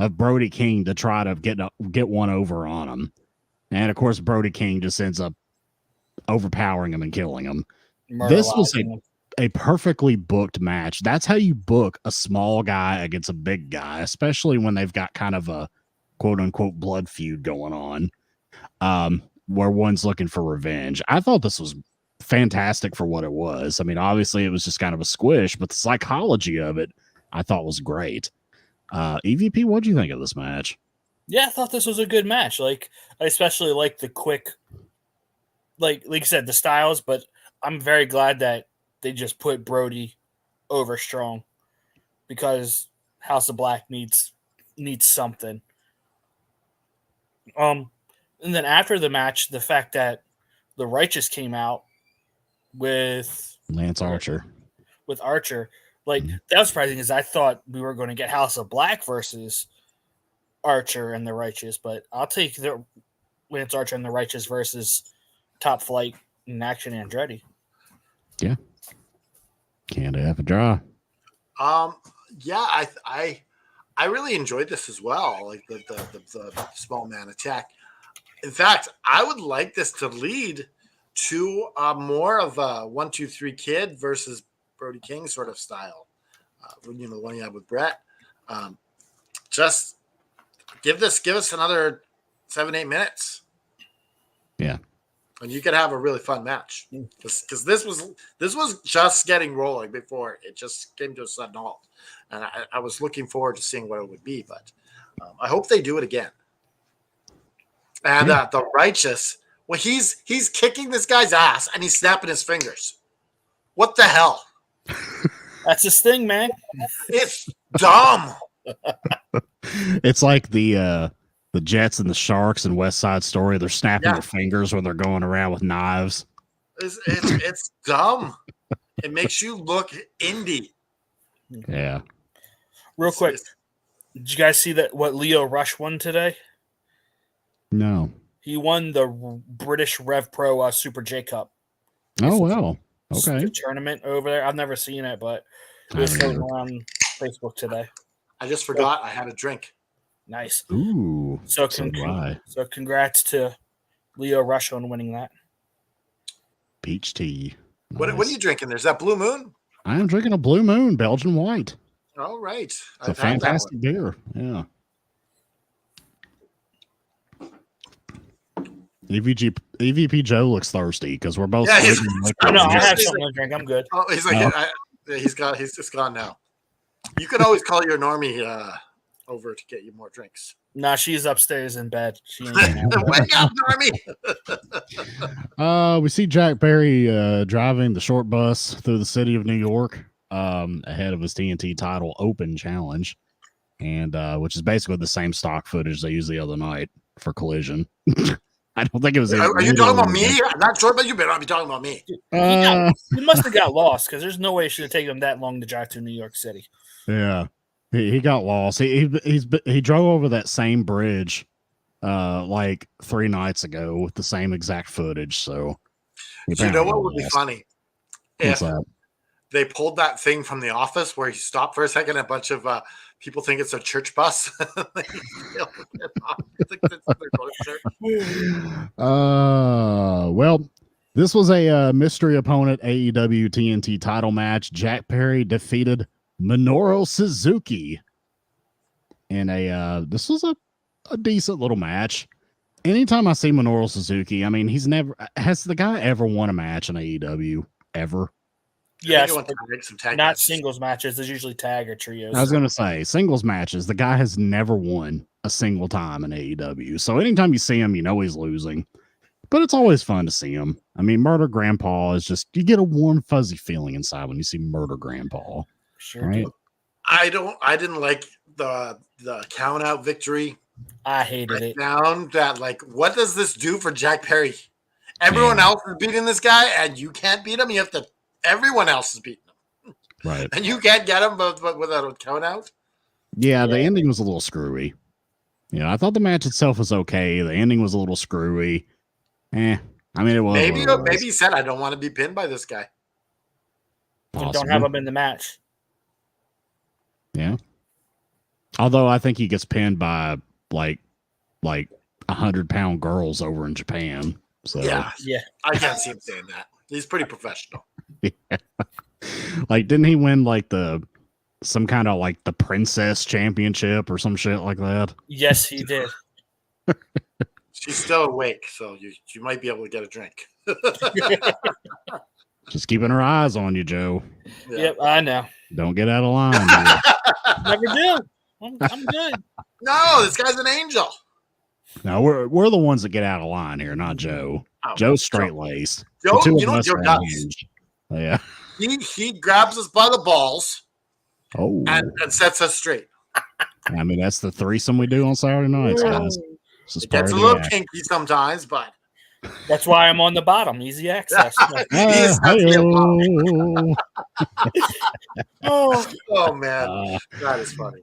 of Brody King to try to get one over on him. And of course, Brody King just ends up overpowering him and killing him. This was a perfectly booked match. That's how you book a small guy against a big guy, especially when they've got kind of a quote unquote blood feud going on, where one's looking for revenge. I thought this was fantastic for what it was. I mean, obviously it was just kind of a squish, but the psychology of it I thought was great. EVP, what do you think of this match? Yeah, I thought this was a good match. Like, I especially like the quick, like you said, the styles, but I'm very glad that they just put Brody over strong because House of Black needs something. And then after the match, the fact that the Righteous came out with Lance Archer. Like, that was surprising because I thought we were going to get House of Black versus Archer and the Righteous, but I'll take the Lance Archer and the Righteous versus Top Flight and Action Andretti. Yeah. Can't have a draw. Yeah, I really enjoyed this as well. Like the small man attack. In fact, I would like this to lead to more of a 1-2-3 Kid versus Brody King sort of style. The one you had with Brett. Just give us another 7-8 minutes. Yeah. And you could have a really fun match because this was just getting rolling before it just came to a sudden halt, and I was looking forward to seeing what it would be. But I hope they do it again. And the Righteous, well, he's kicking this guy's ass and he's snapping his fingers. What the hell? That's his thing, man. It's dumb. It's like the Jets and the Sharks in West Side Story. They're snapping their fingers when they're going around with knives. It's dumb. It makes you look indie. Yeah. Real quick, did you guys see what Leo Rush won today? No. He won the British Rev Pro Super J Cup. Oh, wow. Okay. The tournament over there. I've never seen it, but it was floating around Facebook today. I just forgot I had a drink. Nice. Ooh. So congrats to Leo Rush on winning that. Peach tea. Nice. What are you drinking? There's that Blue Moon? I am drinking a Blue Moon Belgian White. All right. It's a fantastic beer. Yeah. EVP Joe looks thirsty because we're both. I have something to drink. I'm good. Oh, he's like, he's just gone now. You could always call your normie over to get you more drinks. Nah, she's upstairs in bed. She ain't Wake up, normie. We see Jack Perry driving the short bus through the city of New York ahead of his TNT title open challenge, and which is basically the same stock footage they used the other night for Collision. I don't think it was. Are you talking about me? I'm not sure, but you better not be talking about me. He must have got lost because there's no way it should have taken him that long to drive to New York City. Yeah, he got lost. He drove over that same bridge like 3 nights ago with the same exact footage. So you know what would be funny? If they pulled that thing from The Office where you stop for a second and a bunch of people think it's a church bus. Well, this was a mystery opponent AEW TNT title match. Jack Perry defeated Minoru Suzuki in this was a decent little match. Anytime I see Minoru Suzuki, I mean, has the guy ever won a match in AEW ever? Yes, some tag not matches. singles matches. There's usually tag or trios. I was going to say singles matches. The guy has never won a single time in AEW. So anytime you see him, you know he's losing. But it's always fun to see him. I mean, Murder Grandpa is just, you get a warm, fuzzy feeling inside when you see Murder Grandpa. Sure right? do. I didn't like the count out victory. I hated it. Down that, like, what does this do for Jack Perry? Everyone else is beating this guy, and you can't beat him. You have to. Everyone else is beating him, Right? and you can't get him, but without a count out. Yeah, the ending was a little screwy. You know, I thought the match itself was okay. The ending was a little screwy. I mean, it was. Maybe he said, "I don't want to be pinned by this guy." Don't have him in the match. Yeah. Although I think he gets pinned by like 100-pound girls over in Japan. So Yeah, Yeah. I can't see him saying that. He's pretty professional. yeah. Like, didn't he win like some kind of like the princess championship or some shit like that? Yes, he did. She's still awake, so you might be able to get a drink. Just keeping her eyes on you, Joe. Yeah. Yep, I know. Don't get out of line. Dude. Never do. I'm good. No, this guy's an angel. No, we're the ones that get out of line here, not Joe. Oh, Joe's straight laced. Joe, you know what Joe does? Yeah. He grabs us by the balls Oh, and sets us straight. I mean, that's the threesome we do on Saturday nights, guys. This is It part gets of a the little act. kinky sometimes, but That's why I'm on the bottom. Easy access. He's definitely a bottom. Oh, Oh man, that is funny.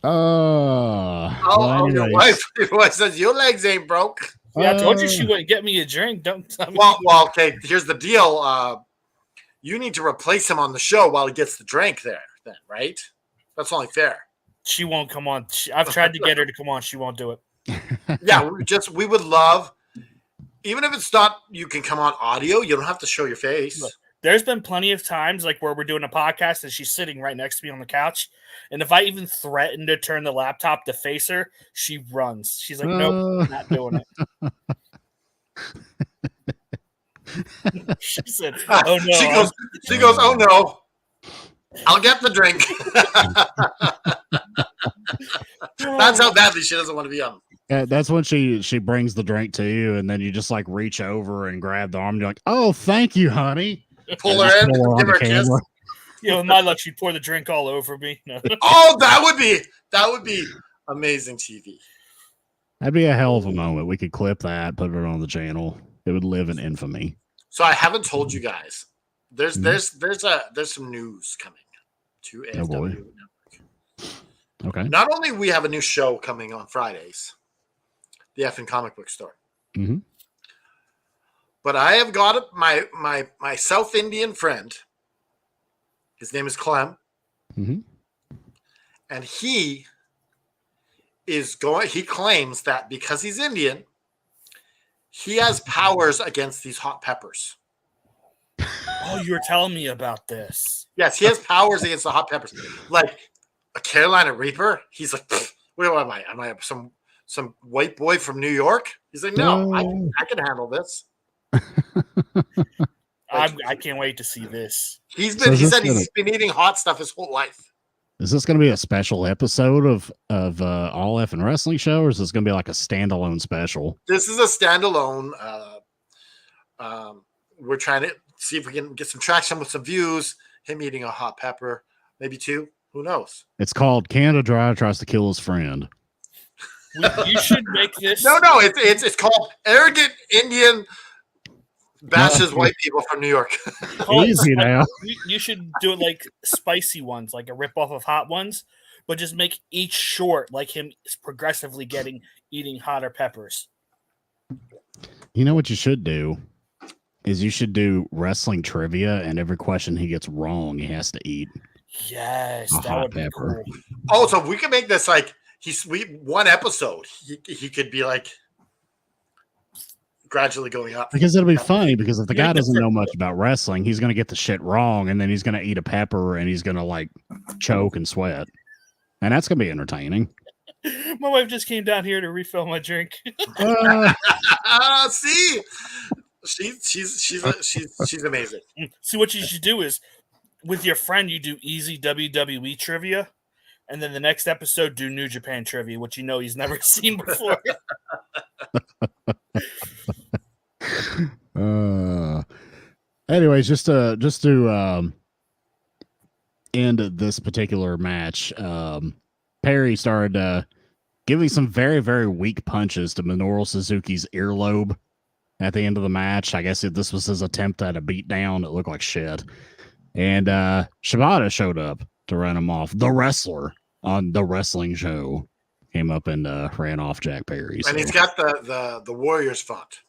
Well, Your anyways. wife says your legs ain't broke. yeah, I told you she wouldn't get me a drink. Don't tell me. Well, okay. Here's the deal. You need to replace him on the show while he gets the drink there. Then, right? That's only fair. She won't come on. I've tried to get her to come on. She won't do it. Yeah, we would love, even if it's not. You can come on audio. You don't have to show your face. Look, there's been plenty of times like where we're doing a podcast and she's sitting right next to me on the couch. And if I even threaten to turn the laptop to face her, she runs. She's like, nope, not doing it. She said, oh no. She goes, oh no. I'll get the drink. That's how badly she doesn't want to be on. That's when she brings the drink to you, and then you just like reach over and grab the arm. And you're like, "Oh, thank you, honey." Pull her in, Pull her on give the her a kiss. camera. You know, in my luck, she'd pour the drink all over me. No. Oh, that would be amazing TV. That'd be a hell of a moment. We could clip that, put it on the channel. It would live in infamy. So I haven't told you guys. There's some news coming to AFW. Oh, boy. Network. Okay. Not only we have a new show coming on Fridays, the effing comic book store. Mm-hmm. But I have got my South Indian friend. His name is Clem. Mm-hmm. And he claims that because he's Indian, he has powers against these hot peppers. Oh, you were telling me about this. Yes, he has powers against the hot peppers. Like a Carolina Reaper, he's like, what am I? Am I some white boy from New York? He's like, no, I can handle this. I can't wait to see this. He said he's been eating hot stuff his whole life. Is this going to be a special episode of All F and Wrestling Show, or is this going to be like a standalone special? This is a standalone. We're trying to see if we can get some traction with some views. Him eating a hot pepper, maybe two. Who knows? It's called Canada Dry Tries to Kill His Friend. You should make this. No, it's called Arrogant Indian Bashes White People from New York. Easy now. You should do it like spicy ones, like a ripoff of hot ones, but just make each short, like him progressively eating hotter peppers. You know what you should do? is you should do wrestling trivia, and every question he gets wrong, he has to eat Yes, a that hot would be pepper. cool. Oh, so we could make this like one episode. He could be like gradually going up. Because it'll be funny, because if the You guy make the doesn't know fir- much about wrestling, he's going to get the shit wrong, and then he's going to eat a pepper, and he's going to like choke and sweat. And that's going to be entertaining. My wife just came down here to refill my drink. See, she's amazing. See, what you should do is with your friend, you do easy WWE trivia, and then the next episode do New Japan trivia, which you know he's never seen before. Anyways, just to end this particular match, Perry started giving some very, very weak punches to Minoru Suzuki's earlobe at the end of the match. I guess this was his attempt at a beatdown. It looked like shit. And Shibata showed up to run him off. The wrestler on the wrestling show came up and ran off Jack Perry. And he's got the Warriors font.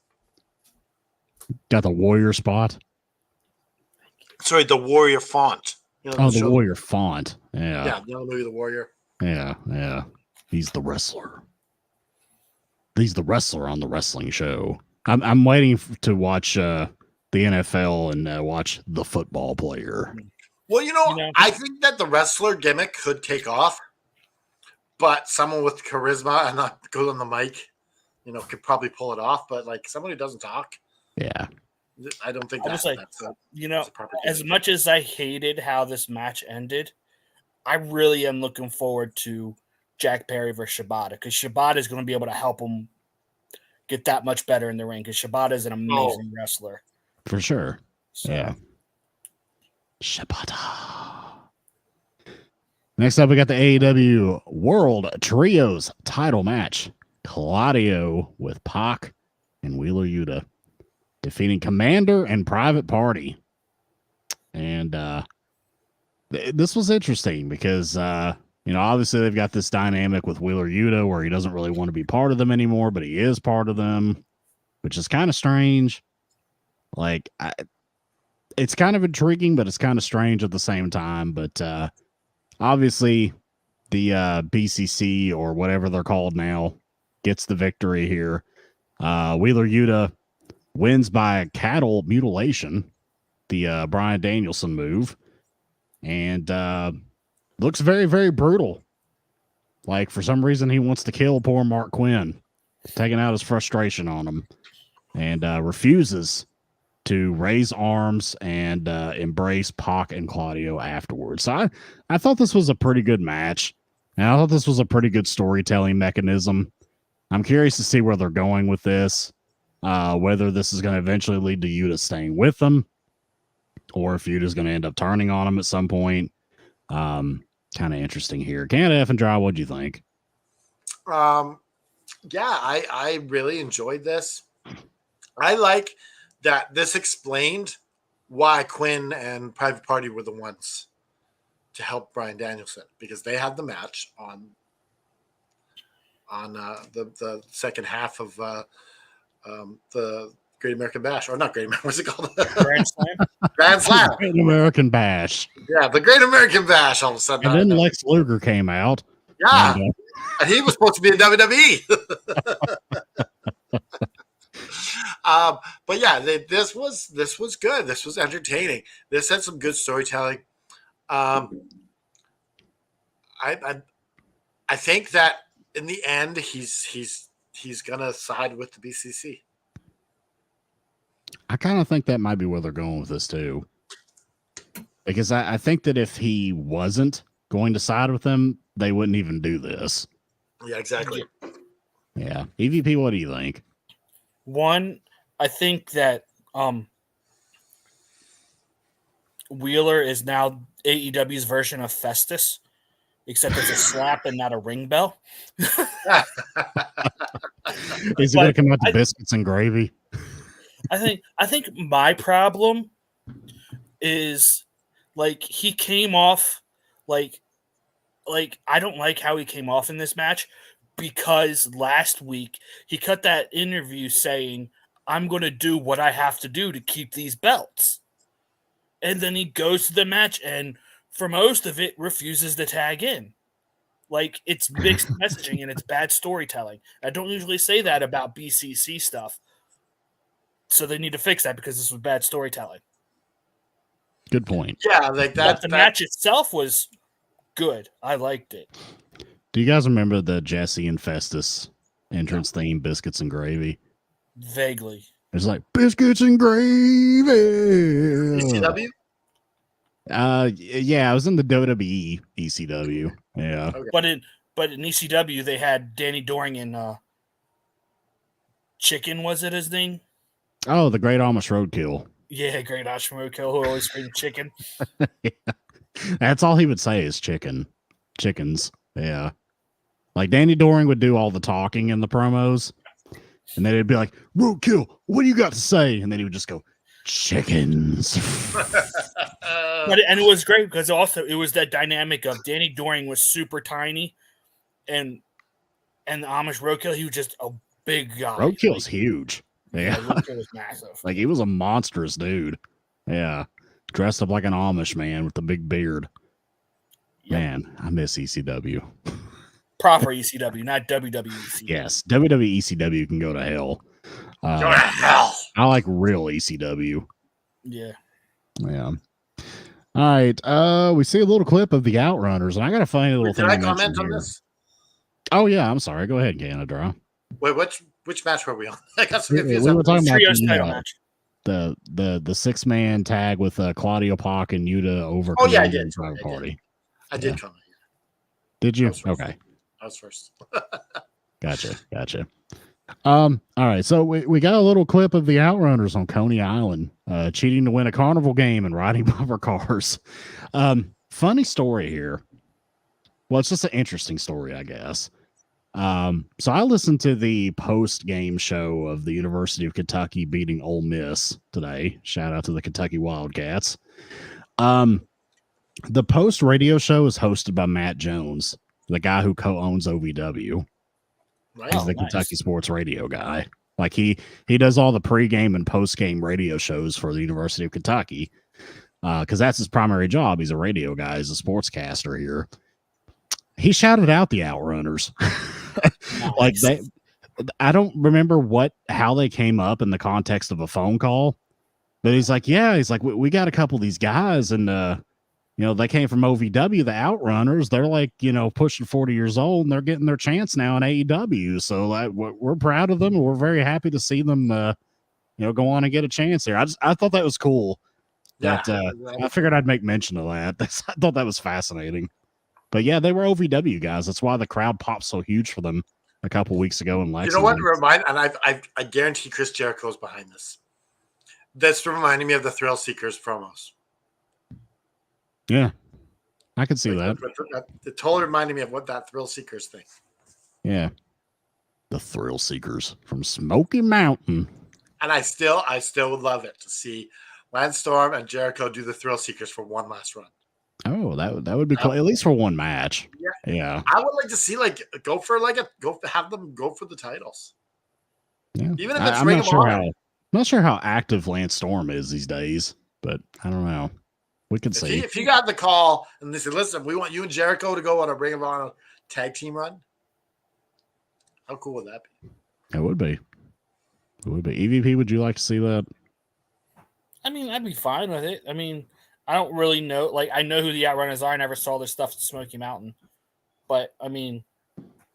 Got the Warrior spot. Sorry, the Warrior font. You know, The Warrior font. Yeah. Yeah, you know the movie The Warrior. Yeah. He's the wrestler. He's the wrestler on the wrestling show. I'm waiting to watch the NFL and watch the football player. Well, I think that the wrestler gimmick could take off, but someone with charisma and not good on the mic, could probably pull it off. But like someone who doesn't talk, Yeah. I don't think That's a proper as gimmick. much as I hated how this match ended, I really am looking forward to Jack Perry versus Shibata, because Shibata is going to be able to help him get that much better in the ring, because Shibata is an amazing wrestler. For sure. So, Yeah. Shibata. Next up, we got the AEW World Trios title match. Claudio with Pac and Wheeler Yuta defeating Commander and Private Party. And this was interesting because, obviously they've got this dynamic with Wheeler Yuta where he doesn't really want to be part of them anymore, but he is part of them, which is kind of strange. Like, it's kind of intriguing, but it's kind of strange at the same time. But obviously, the BCC or whatever they're called now gets the victory here. Wheeler Yuta wins by cattle mutilation, the Bryan Danielson move, and looks very, very brutal. Like, for some reason, he wants to kill poor Mark Quinn, taking out his frustration on him, and refuses to raise arms and embrace Pac and Claudio afterwards. So I thought this was a pretty good match, and I thought this was a pretty good storytelling mechanism. I'm curious to see where they're going with this, whether this is going to eventually lead to Yuta staying with them, or if Yuta's going to end up turning on him at some point. Kind of interesting here. Canada F and Dry, what'd you think? Yeah, I really enjoyed this. I like that this explained why Quinn and Private Party were the ones to help Bryan Danielson, because they had the match on the second half of the Great American Bash, or not Great American, what's it called? Grand Slam. Grand Slam. Great American Bash. Yeah, the Great American Bash. All of a sudden, And then Lex Luger came out. yeah, And, and he was supposed to be in WWE. But yeah, this was good. This was entertaining. This had some good storytelling. I think that in the end, he's gonna side with the BCC. I kind of think that might be where they're going with this too. Because I think that if he wasn't going to side with them, they wouldn't even do this. Yeah, exactly. Yeah. EVP, what do you think? One, I think that Wheeler is now AEW's version of Festus, except it's a slap and not a ring bell. Is he going to come out to biscuits and gravy? I think my problem is like he came off like I don't like how he came off in this match, because last week he cut that interview saying I'm going to do what I have to do to keep these belts. And then he goes to the match and for most of it refuses to tag in. Like, it's mixed messaging and it's bad storytelling. I don't usually say that about BCC stuff. So they need to fix that because this was bad storytelling. Good point. Yeah, like that. But the match itself was good. I liked it. Do you guys remember the Jesse and Festus entrance theme, Biscuits and Gravy? Vaguely. It's like, biscuits and gravy. ECW? Yeah, I was in the WWE ECW. Yeah. Okay. But in ECW they had Danny Doring and Chicken, was it his name? Oh, the Great Amish Roadkill. Yeah, Great Ashmo Kill, who always screamed chicken. Yeah. That's all he would say is chicken. Chickens. Yeah. Like Danny Doring would do all the talking in the promos. And then it'd be like, Roadkill, what do you got to say? And then he would just go, chickens. And it was great because also it was that dynamic of Danny Doring was super tiny and the Amish Roadkill, he was just a big guy. Roadkill's huge. Yeah. Roadkill was massive. Like he was a monstrous dude. Yeah. Dressed up like an Amish man with a big beard. Yep. Man, I miss ECW. Proper ECW, not WWE ECW. Yes, WWE ECW can go to hell. Go to hell. I like real ECW. Yeah. Yeah. All right. We see a little clip of the Outrunners, and I got a funny little Did thing. I to comment mention on here. this? Oh yeah, I'm sorry. Go ahead, Canada. Wait, which match were we on? I got so We confused. were talking about Trios title match. the 6-man tag with Claudio Pac and Yuta over. Oh, yeah, I Canadian did. Private Party. I did comment. Did you? I was first. Okay. I was first. Gotcha. All right. So we got a little clip of the Outrunners on Coney Island, cheating to win a carnival game and riding bumper cars. Funny story here. Well, it's just an interesting story, I guess. So I listened to the post-game show of the University of Kentucky beating Ole Miss today. Shout out to the Kentucky Wildcats. The post radio show is hosted by Matt Jones, the guy who co-owns OVW. Right. He's the Kentucky sports radio guy. Like he does all the pregame and postgame radio shows for the University of Kentucky. Because that's his primary job. He's a radio guy, he's a sportscaster here. He shouted out the Outrunners. Like I don't remember how they came up in the context of a phone call, but he's like, we got a couple of these guys, and they came from OVW, the Outrunners. They're like, pushing 40 years old, and they're getting their chance now in AEW. So we're proud of them, and we're very happy to see them, go on and get a chance here. I thought that was cool. Yeah. But I figured I'd make mention of that. I thought that was fascinating. But yeah, they were OVW guys. That's why the crowd popped so huge for them a couple weeks ago in Lexington. You know what? I guarantee Chris Jericho's behind this. That's reminding me of the Thrill Seekers promos. Yeah, I can see that. It totally reminded me of what that Thrill Seekers thing. Yeah, the Thrill Seekers from Smoky Mountain. And I still would love it to see Lance Storm and Jericho do the Thrill Seekers for one last run. Oh, that would be cool, at least for one match. Yeah. I would like to see have them go for the titles. Yeah. Even if it's I'm Ring not of sure Honor. not sure how active Lance Storm is these days, but I don't know. We can see. If you got the call and they said, "Listen, we want you and Jericho to go on a Ring of Honor tag team run," how cool would that be? It would be. It would be. EVP, would you like to see that? I mean, I'd be fine with it. I mean, I don't really know. Like, I know who the Outrunners are. I never saw their stuff at Smoky Mountain. But, I mean,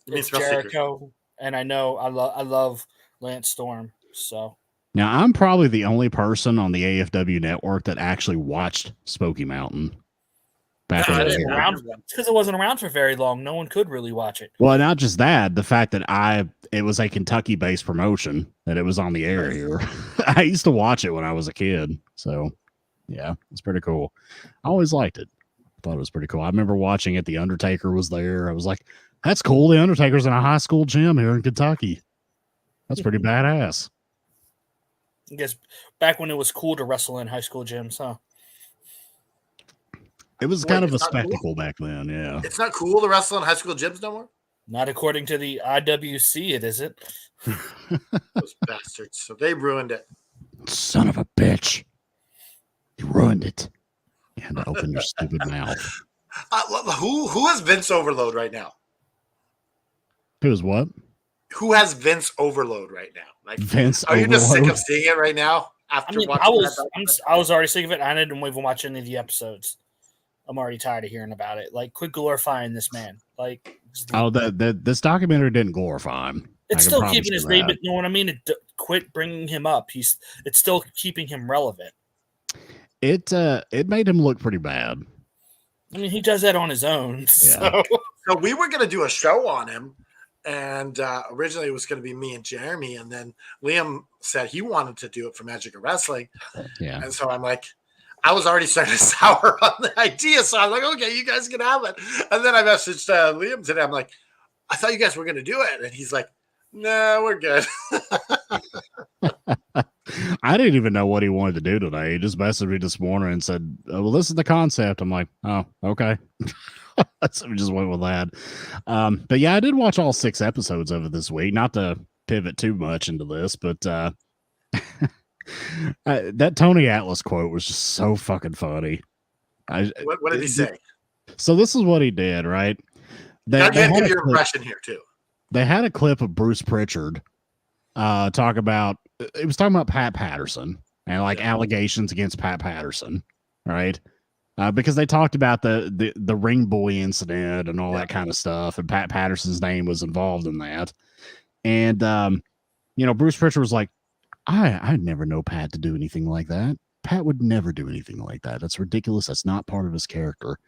it's Jericho, and I know I love Lance Storm. So Now, I'm probably the only person on the AFW network that actually watched Smoky Mountain. Back when it was it's because it wasn't around for very long. No one could really watch it. Well, not just that, the fact that it was a Kentucky-based promotion, that it was on the air here. I used to watch it when I was a kid. So, yeah, it's pretty cool. I always liked it. Thought it was pretty cool. I remember watching it. The Undertaker was there. I was like, that's cool. The Undertaker's in a high school gym here in Kentucky. That's pretty badass. I guess back when it was cool to wrestle in high school gyms, huh? It was kind of a spectacle back then, yeah. It's not cool to wrestle in high school gyms no more? Not according to the IWC, it isn't. Those bastards. So they ruined it. Son of a bitch. You ruined it. You had to open your stupid mouth. Who has Vince Overload right now? Who's what? Who has Vince Overload right now? Like Vince Are you just sick Overload? of seeing it right now? After watching I was already sick of it. I didn't even watch any of the episodes. I'm already tired of hearing about it. Like, quit glorifying this man. Like, Oh, this documentary didn't glorify him. it's I can still promise keeping you his name. that. You know what I mean? Quit bringing him up. It's still keeping him relevant. It made him look pretty bad. I mean, he does that on his own. So. So we were going to do a show on him, and originally it was going to be me and Jeremy, and then Liam said he wanted to do it for Magic of Wrestling. Yeah. And so I'm like, I was already starting to sour on the idea, so I'm like, okay, you guys can have it. And then I messaged Liam today. I'm like, I thought you guys were going to do it, and he's like, no, we're good. I didn't even know what he wanted to do today. He just messaged me this morning and said, well, this is the concept. I'm like, oh, okay. So we just went with that. But yeah, I did watch all 6 episodes of it this week. Not to pivot too much into this, but that Tony Atlas quote was just so fucking funny. What did he say? So this is what he did, right? Now you have to give your impression here too. They had a clip of Bruce Pritchard talk about, it was talking about Pat Patterson and like allegations against Pat Patterson, right? Because they talked about the ring boy incident and all that kind of stuff, and Pat Patterson's name was involved in that. And Bruce Pritchard was like, I'd never know Pat to do anything like that. Pat would never do anything like that. That's ridiculous. That's not part of his character.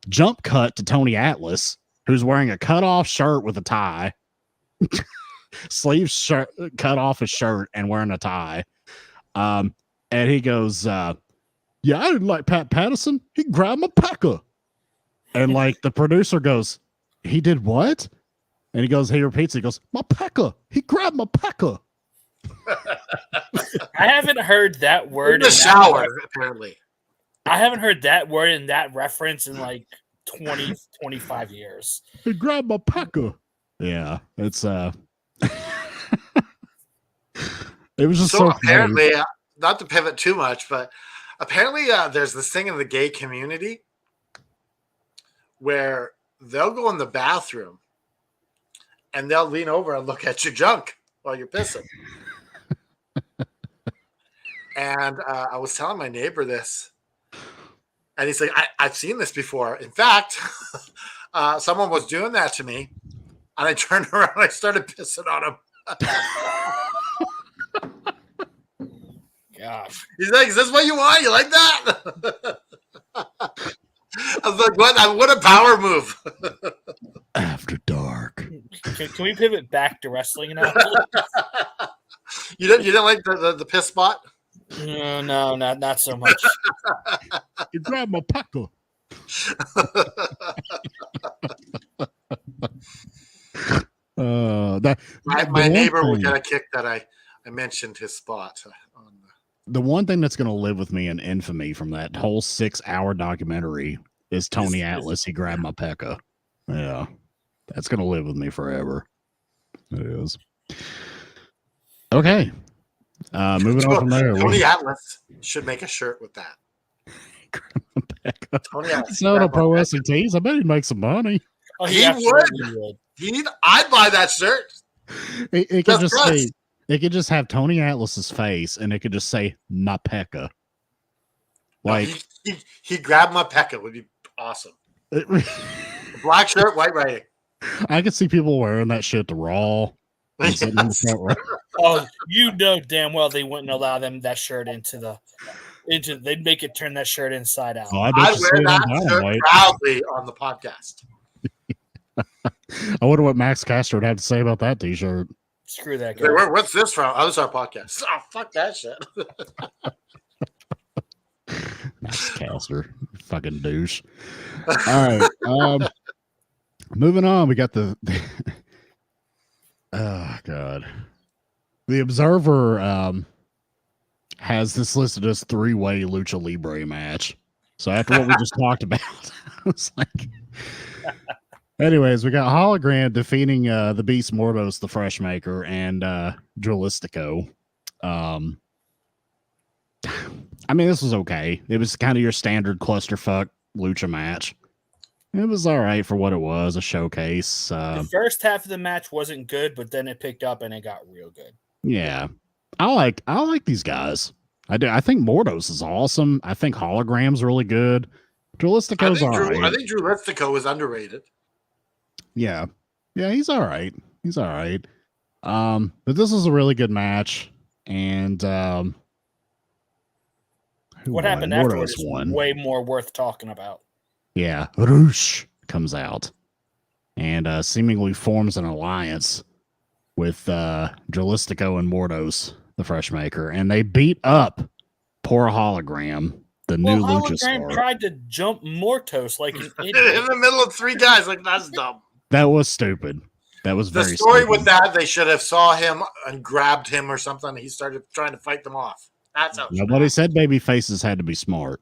Jump cut to Tony Atlas, who's wearing a cut-off shirt with a tie, sleeves shirt, cut off his shirt and wearing a tie. And he goes, yeah, I didn't like Pat Patterson. He grabbed my pecker. And like the producer goes, he did what? And he goes, he repeats, he goes, my pecker. He grabbed my pecker. I haven't heard that word in the shower, apparently. I haven't heard that word in that reference in like 20, 25 years. He grabbed my pecker. Yeah, it's it was just so apparently not to pivot too much, but apparently there's this thing in the gay community where they'll go in the bathroom and they'll lean over and look at your junk while you're pissing. And I was telling my neighbor this, and he's like, I've seen this before. In fact, someone was doing that to me, and I turned around and I started pissing on him. Gosh. He's like, is this what you want? You like that? I was like, what a power move. After dark. Can we pivot back to wrestling now? You didn't like the piss spot? No, not so much. You grabbed my pecker. My neighbor will get a kick that I mentioned his spot. The one thing that's going to live with me in infamy from that whole 6-hour documentary is Tony Atlas. He grabbed my pecker. Yeah, that's going to live with me forever. It is. Okay. Moving on from there. Tony Atlas should make a shirt with that. Tony Atlas. It's not a pro wrestling tease. I bet he'd make some money. Oh, He would. I'd buy that shirt. It could just say, it could just have Tony Atlas's face, and it could just say "Mapeka." Like he grabbed my pecker would be awesome. Black shirt, white writing. I could see people wearing that shit to Raw. Yes. Oh, you know damn well they wouldn't allow them that shirt into. They'd make it turn that shirt inside out. Oh, I wear that shirt proudly on the podcast. I wonder what Max Caster would have to say about that T-shirt. Screw that guy. What's this from? Oh, this is our podcast. Oh, fuck that shit. Max Caster, fucking douche. All right, moving on. We got the oh god, the Observer has this listed as 3-way lucha libre match. So after what we just talked about, I was like, Anyways, we got Hologram defeating the Beast Mordos, the Fresh Maker, and Duelistico. I mean, this was okay. It was kind of your standard clusterfuck lucha match. It was all right for what it was, a showcase. The first half of the match wasn't good, but then it picked up and it got real good. Yeah, I like these guys. I do. I think Mordos is awesome. I think Hologram's really good. Duelistico's all right. I think Drew Listico is underrated. Yeah, he's all right. He's all right. But this was a really good match, and what happened afterwards is way more worth talking about. Yeah, Roosh comes out and seemingly forms an alliance with Duelistico and Mordos, the Fresh Maker, and they beat up poor Hologram, the new lucha star. Hologram tried to jump Mortos like an idiot. In the middle of three guys. Like, that's dumb. That was stupid. That was the very story stupid. with that. They should have saw him and grabbed him or something. He started trying to fight them off. That's how. Nobody said baby faces had to be smart.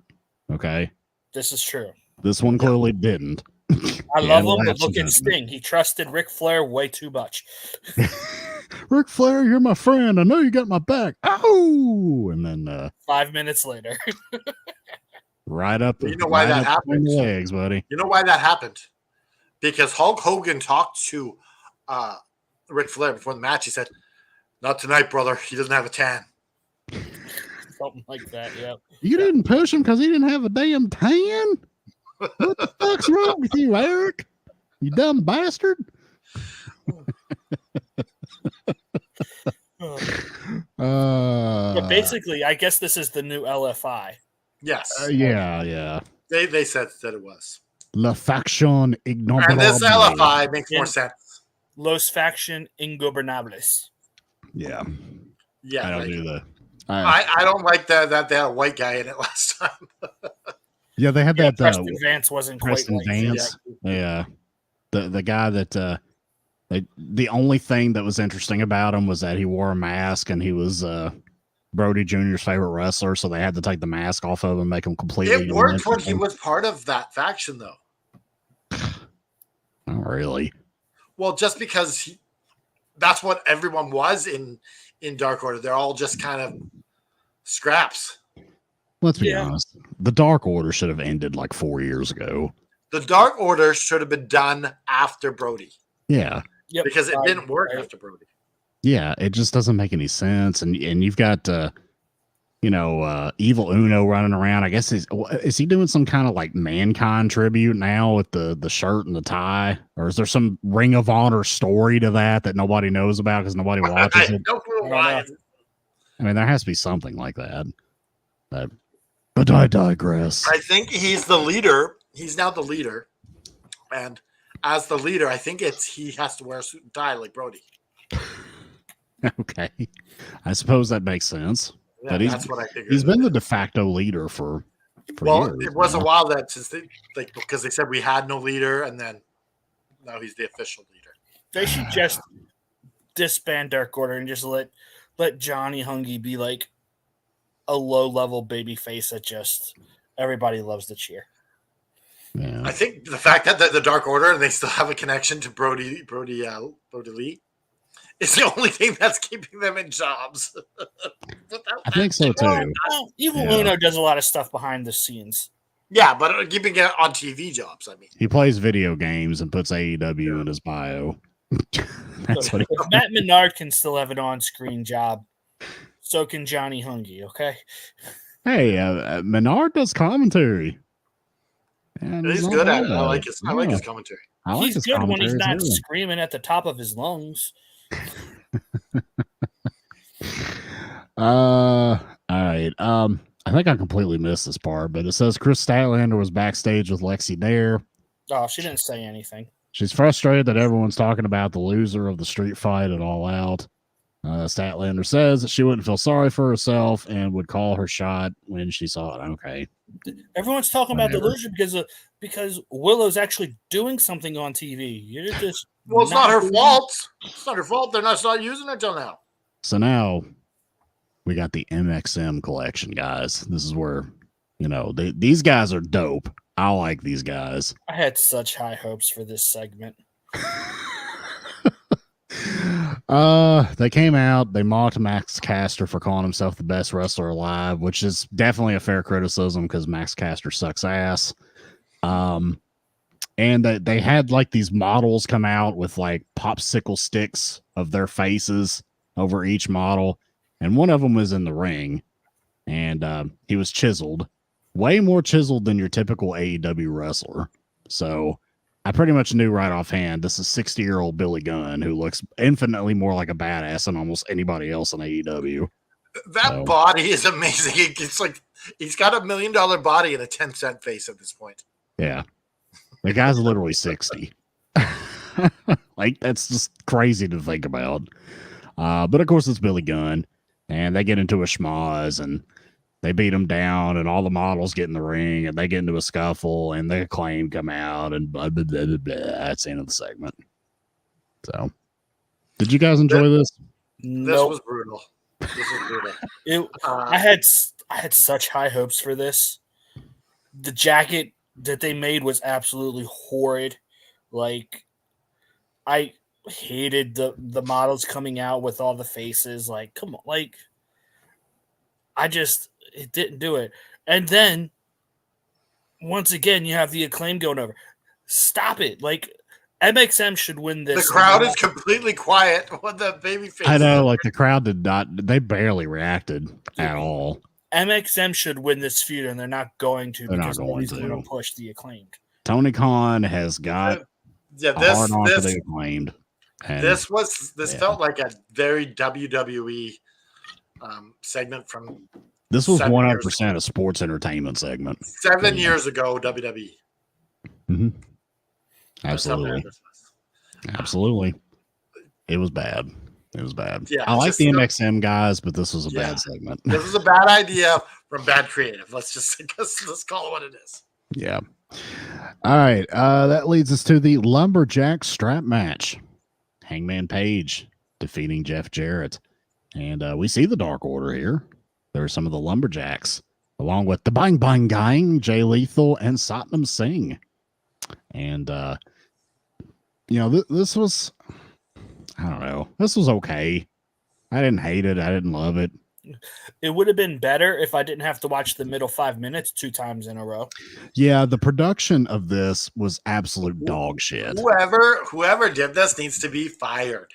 Okay, this is true. This one clearly didn't. I love him, but look at Sting. He trusted Ric Flair way too much. Ric Flair, you're my friend. I know you got my back. Oh, and then 5 minutes later, right up. You know why that happened? Legs, buddy. You know why that happened? Because Hulk Hogan talked to Ric Flair before the match. He said, "Not tonight, brother. He doesn't have a tan." Something like that. Yeah. You didn't push him because he didn't have a damn tan. What the fuck's wrong with you, Eric? You dumb bastard. But basically, I guess this is the new LFI. Yes. Yeah. They said that it was. La Faction Ignoble. And this LFI makes more sense. Los Faction Ingobernables. Yeah. Yeah. I don't do that. I don't like that they had a white guy in it last time. Yeah, they had that. Preston Vance wasn't Preston quite Vance. Yeah. The guy that the only thing that was interesting about him was that he wore a mask and he was Brody Jr.'s favorite wrestler, so they had to take the mask off of him and make him completely. It worked when he was part of that faction, though. Not really. Well, just because that's what everyone was in Dark Order. They're all just kind of scraps. Let's be honest. The Dark Order should have ended like 4 years ago. The Dark Order should have been done after Brody. Yeah. Yep. Because it didn't work after Brody. Yeah, it just doesn't make any sense. And you've got Evil Uno running around. I guess is he doing some kind of like Mankind tribute now with the shirt and the tie? Or is there some Ring of Honor story to that nobody knows about because nobody watches it? I don't know why. I mean, there has to be something like that. But I digress. I think he's the leader. He's now the leader. And as the leader, I think he has to wear a suit and tie like Brody. Okay. I suppose that makes sense. Yeah, but that's what I figured. He's been the de facto leader for years. It was a while that since because they said we had no leader, and then now he's the official leader. They should just disband Dark Order and just let Johnny Hungy be like a low-level baby face that just everybody loves to cheer. Yeah. I think the fact that the Dark Order and they still have a connection to Brody Lee is the only thing that's keeping them in jobs. I think so too. Evil Uno does a lot of stuff behind the scenes. Yeah, but keeping it on TV jobs. I mean, he plays video games and puts AEW in his bio. That's what if Matt Menard can still have an on-screen job, so can Johnny Hungy. Okay. Hey, Menard does commentary. And he's good at it. I like his commentary. He's good when he's not screaming at the top of his lungs. All right. I think I completely missed this part, but it says Chris Statlander was backstage with Lexi Dare. Oh, she didn't say anything. She's frustrated that everyone's talking about the loser of the street fight at All Out. Statlander says that she wouldn't feel sorry for herself and would call her shot when she saw it. Okay. Everyone's talking about the loser because Willow's actually doing something on TV. You're just it's not her fault. It's not her fault. They're not using it till now. So now we got the MXM collection, guys. This is where these guys are dope. I like these guys. I had such high hopes for this segment. They came out, they mocked Max Caster for calling himself the best wrestler alive, which is definitely a fair criticism because Max Caster sucks ass. And they had like these models come out with like popsicle sticks of their faces over each model, and one of them was in the ring, and he was chiseled, way more chiseled than your typical AEW wrestler. So I pretty much knew right offhand this is 60-year-old Billy Gunn, who looks infinitely more like a badass than almost anybody else in AEW. That body is amazing. It's like he's got $1 million body and a 10-cent face at this point. Yeah. The guy's literally 60. Like, that's just crazy to think about. But of course, it's Billy Gunn, and they get into a schmoz, and they beat him down, and all the models get in the ring, and they get into a scuffle, and the Acclaim come out, and blah, blah, blah, blah, blah. That's the end of the segment. So, did you guys enjoy this? This was brutal. This was brutal. I had such high hopes for this. The jacket that they made was absolutely horrid. Like, I hated the models coming out with all the faces. Like, come on, like, it didn't do it. And then once again, you have the Acclaim going over. Stop it! Like, MXM should win this. The crowd is completely quiet when the baby face. I know, like the crowd did not. They barely reacted at all. MXM should win this feud, and they're not going to They're because not going nobody's to. going to push the Acclaimed. Tony Khan has got a hard on for the Acclaimed. And This felt like a very WWE segment from. This was 7 years 100% a sports entertainment segment. 7 years ago, WWE. Mm-hmm. That's how bad Absolutely. this was. Absolutely. It was bad. It was bad. Yeah, I like just the the- MXM guys, but this was a bad segment. This was a bad idea from bad creative. Let's call it what it is. Yeah. All right. That leads us to the Lumberjack strap match. Hangman Page defeating Jeff Jarrett. And we see the Dark Order here. There are some of the Lumberjacks, along with the Bang Bang Gang, Jay Lethal, and Satnam Singh. And, this was, I don't know, this was okay. I didn't hate it. I didn't love it. It would have been better if I didn't have to watch the middle 5 minutes 2 times in a row. Yeah, the production of this was absolute dog shit. Whoever did this needs to be fired.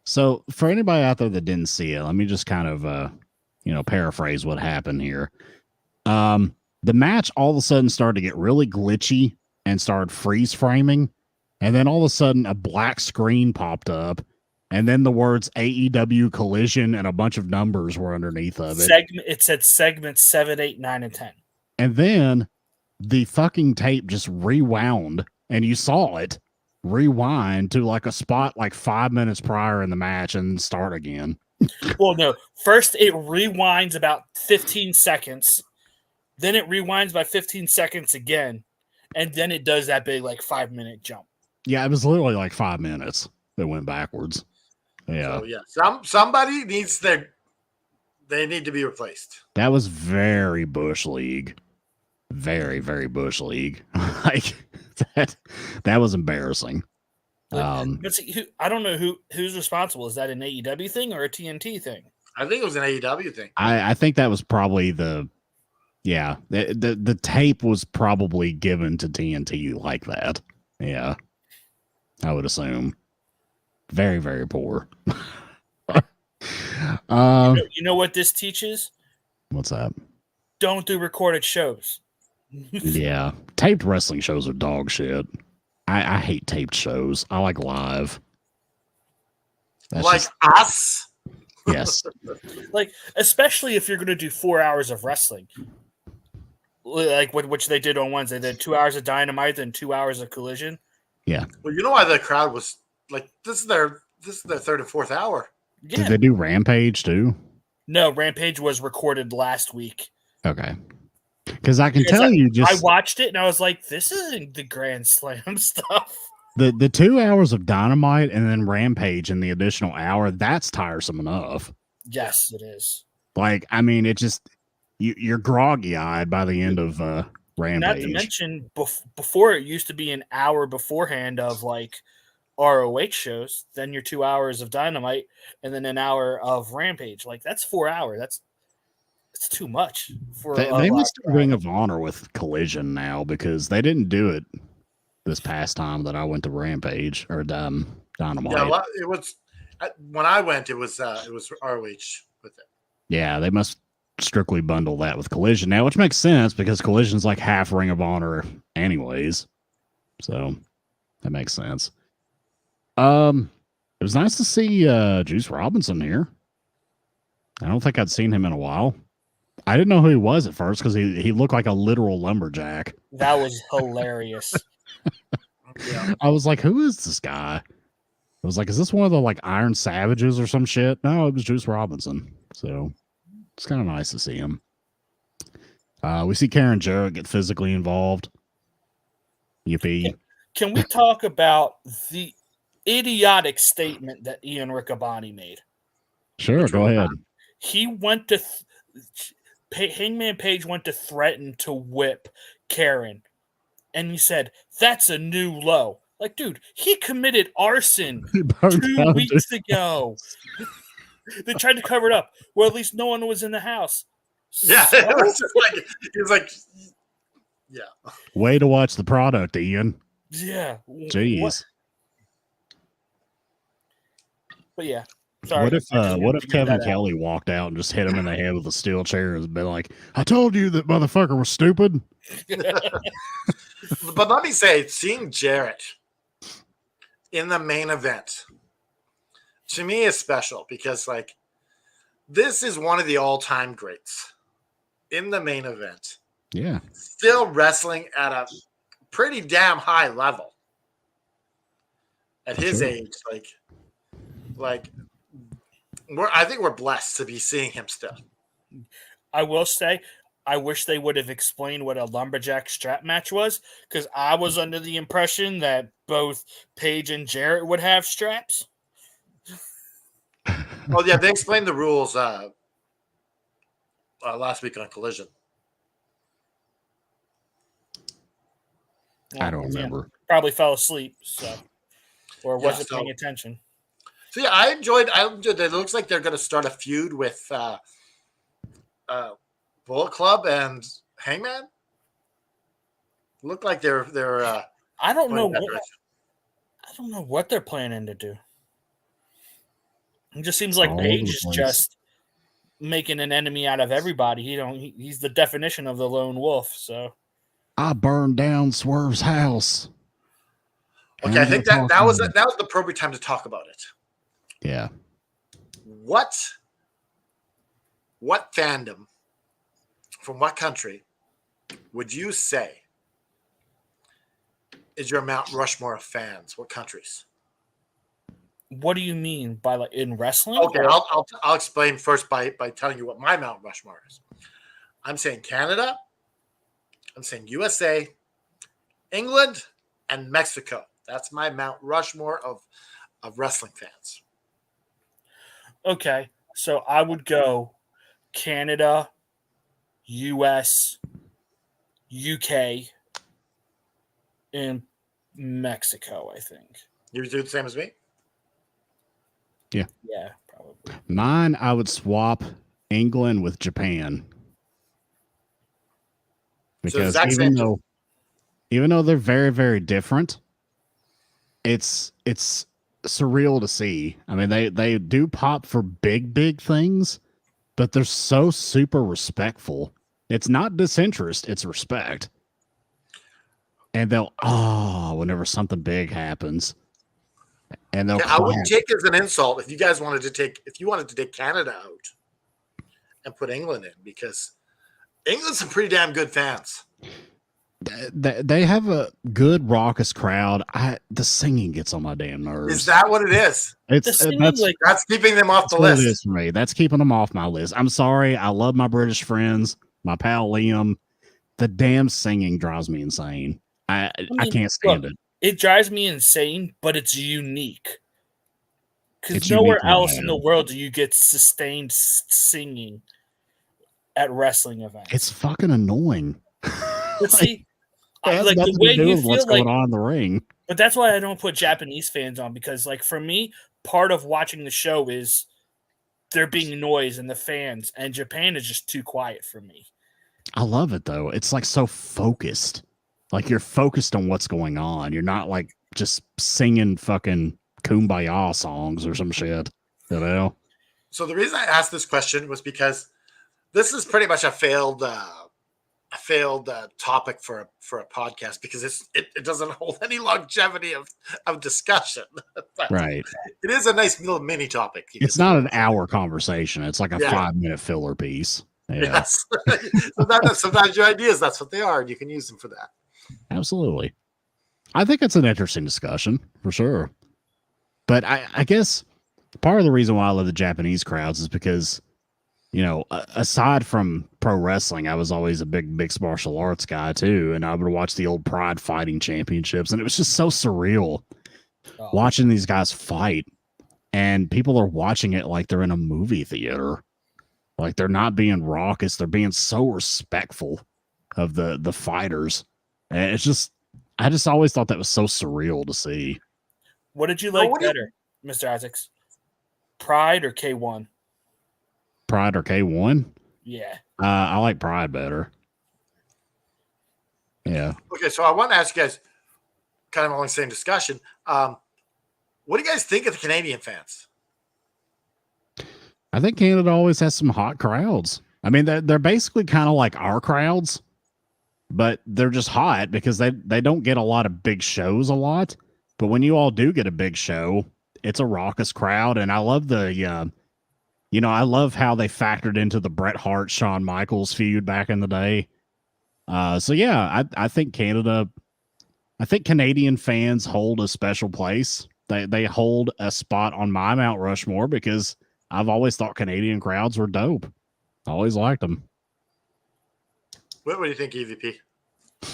So for anybody out there that didn't see it, let me just kind of, paraphrase what happened here. The match all of a sudden started to get really glitchy and started freeze framing. And then all of a sudden a black screen popped up. And then the words AEW Collision and a bunch of numbers were underneath of it. It said segments 7, 8, 9, and 10. And then the fucking tape just rewound, and you saw it rewind to like a spot like 5 minutes prior in the match and start again. Well, no. First, it rewinds about 15 seconds. Then it rewinds by 15 seconds again. And then it does that big, like, 5-minute jump. Yeah, it was literally like 5 minutes that went backwards. Yeah. So, yeah. Somebody needs they need to be replaced. That was very Bush League. Very, very Bush League. Like that was embarrassing. But see, I don't know who's responsible. Is that an AEW thing or a TNT thing? I think it was an AEW thing. I think that was probably the tape was probably given to TNT like that. Yeah. I would assume. Very, very poor. You know what this teaches? What's that? Don't do recorded shows. Yeah. Taped wrestling shows are dog shit. I hate taped shows. I like live. That's like just, us? yes. Like, especially if you're going to do 4 hours of wrestling. Like which they did on Wednesday. They had 2 hours of Dynamite and 2 hours of Collision. Yeah. Well, you know why the crowd was like, this is their third and fourth hour. Yeah. Did they do Rampage too? No, Rampage was recorded last week. Okay. Because I can tell you I watched it and I was like, this isn't the Grand Slam stuff. The 2 hours of Dynamite and then Rampage in the additional hour, that's tiresome enough. Yes, it is. Like, I mean, it just you're groggy eyed by the end of Rampage. Not to mention, before it used to be an hour beforehand of like ROH shows, then your 2 hours of Dynamite, and then an hour of Rampage. Like that's 4 hours. It's too much for They must do Ring of Honor with Collision now because they didn't do it this past time that I went to Rampage or Dynamite. Yeah, well, it was when I went. It was ROH with it. Yeah, they must strictly bundle that with Collision now, which makes sense because Collision's like half Ring of Honor, anyways. So that makes sense. It was nice to see Juice Robinson here. I don't think I'd seen him in a while. I didn't know who he was at first because he looked like a literal lumberjack. That was hilarious. Yeah. I was like, who is this guy? I was like, is this one of the like Iron Savages or some shit? No, it was Juice Robinson. So it's kind of nice to see him. We see Karen Jarrett get physically involved. Yippee. Can we talk about the idiotic statement that Ian Riccaboni made? Sure, go ahead. He went to Hangman Page went to threaten to whip Karen, and he said that's a new low. Like, dude, he committed arson 2 weeks ago. They tried to cover it up. Well, at least no one was in the house. Yeah, So? it was just like he was like, yeah. Way to watch the product, Ian. Yeah. Jeez. But yeah. Sorry. What if Kevin Kelly walked out and just hit him in the head with a steel chair and been like, I told you that motherfucker was stupid? But let me say, seeing Jarrett in the main event to me is special because like this is one of the all-time greats in the main event. Yeah. Still wrestling at a pretty damn high level at his age. I think we're blessed to be seeing him still. I will say, I wish they would have explained what a lumberjack strap match was, because I was under the impression that both Paige and Jarrett would have straps. Oh yeah, they explained the rules last week on Collision. I don't remember. Probably fell asleep, or wasn't paying attention. So yeah, I enjoyed it. It looks like they're going to start a feud with Bullet Club and Hangman. Look like they're. I don't know what they're planning to do. It just seems like Paige is just making an enemy out of everybody. He's the definition of the lone wolf. So I burned down Swerve's house. Okay, I think that was the appropriate time to talk about it. Yeah. What fandom from what country would you say is your Mount Rushmore of fans? What countries? What do you mean by like in wrestling? Okay, I'll explain first by telling you what my Mount Rushmore is. I'm saying Canada, I'm saying USA, England, and Mexico. That's my Mount Rushmore of wrestling fans. Okay, so I would go Canada, US, UK, and Mexico, I think. You do the same as me? Yeah. Yeah, probably. Mine, I would swap England with Japan. Because even though they're very, very different, it's surreal to see. I mean, they do pop for big things, but they're so super respectful. It's not disinterest, it's respect. And they'll whenever something big happens. And they'll I wouldn't take it as an insult if you wanted to take Canada out and put England in, because England's some pretty damn good fans. They have a good raucous crowd. The singing gets on my damn nerves. Is that what it is? That's keeping them off the list. It is for me. That's keeping them off my list. I'm sorry. I love my British friends, my pal Liam. The damn singing drives me insane. I can't stand it. It drives me insane, but it's unique. Because nowhere else in the world do you get sustained singing at wrestling events. It's fucking annoying. But see, It has like the nothing way to do you with what's feel like, going on in the ring. but that's why I don't put Japanese fans on, because like for me, part of watching the show is there being noise and the fans, and Japan is just too quiet for me. I love it though. It's like so focused. Like you're focused on what's going on. You're not like just singing fucking kumbaya songs or some shit. You know? So the reason I asked this question was because this is pretty much a failed topic for a podcast, because it doesn't hold any longevity of discussion. But Right. it is a nice little mini topic. It's not an hour conversation. It's like a Yeah. 5-minute filler piece. Yeah, Yes. Sometimes your ideas, that's what they are, and you can use them for that. absolutely. I think it's an interesting discussion for sure. But I guess part of the reason why I love the Japanese crowds is because, you know, aside from pro wrestling, I was always a big mixed martial arts guy too. And I would watch the old Pride Fighting Championships, and it was just so surreal watching these guys fight. And people are watching it like they're in a movie theater. Like they're not being raucous. They're being so respectful of the fighters. And it's just, I just always thought that was so surreal to see. What did you like better, Mr. Isaacs? Pride or K1? Pride or K1? Yeah. I like Pride better. Yeah. Okay, so I want to ask you guys, kind of along the same discussion. What do you guys think of the Canadian fans? I think Canada always has some hot crowds. I mean, they're basically kind of like our crowds, but they're just hot because they don't get a lot of big shows a lot. But when you all do get a big show, it's a raucous crowd. And I love I love how they factored into the Bret Hart, Shawn Michaels feud back in the day. So yeah, I think Canadian fans hold a special place. They hold a spot on my Mount Rushmore because I've always thought Canadian crowds were dope. I always liked them. What do you think, EVP?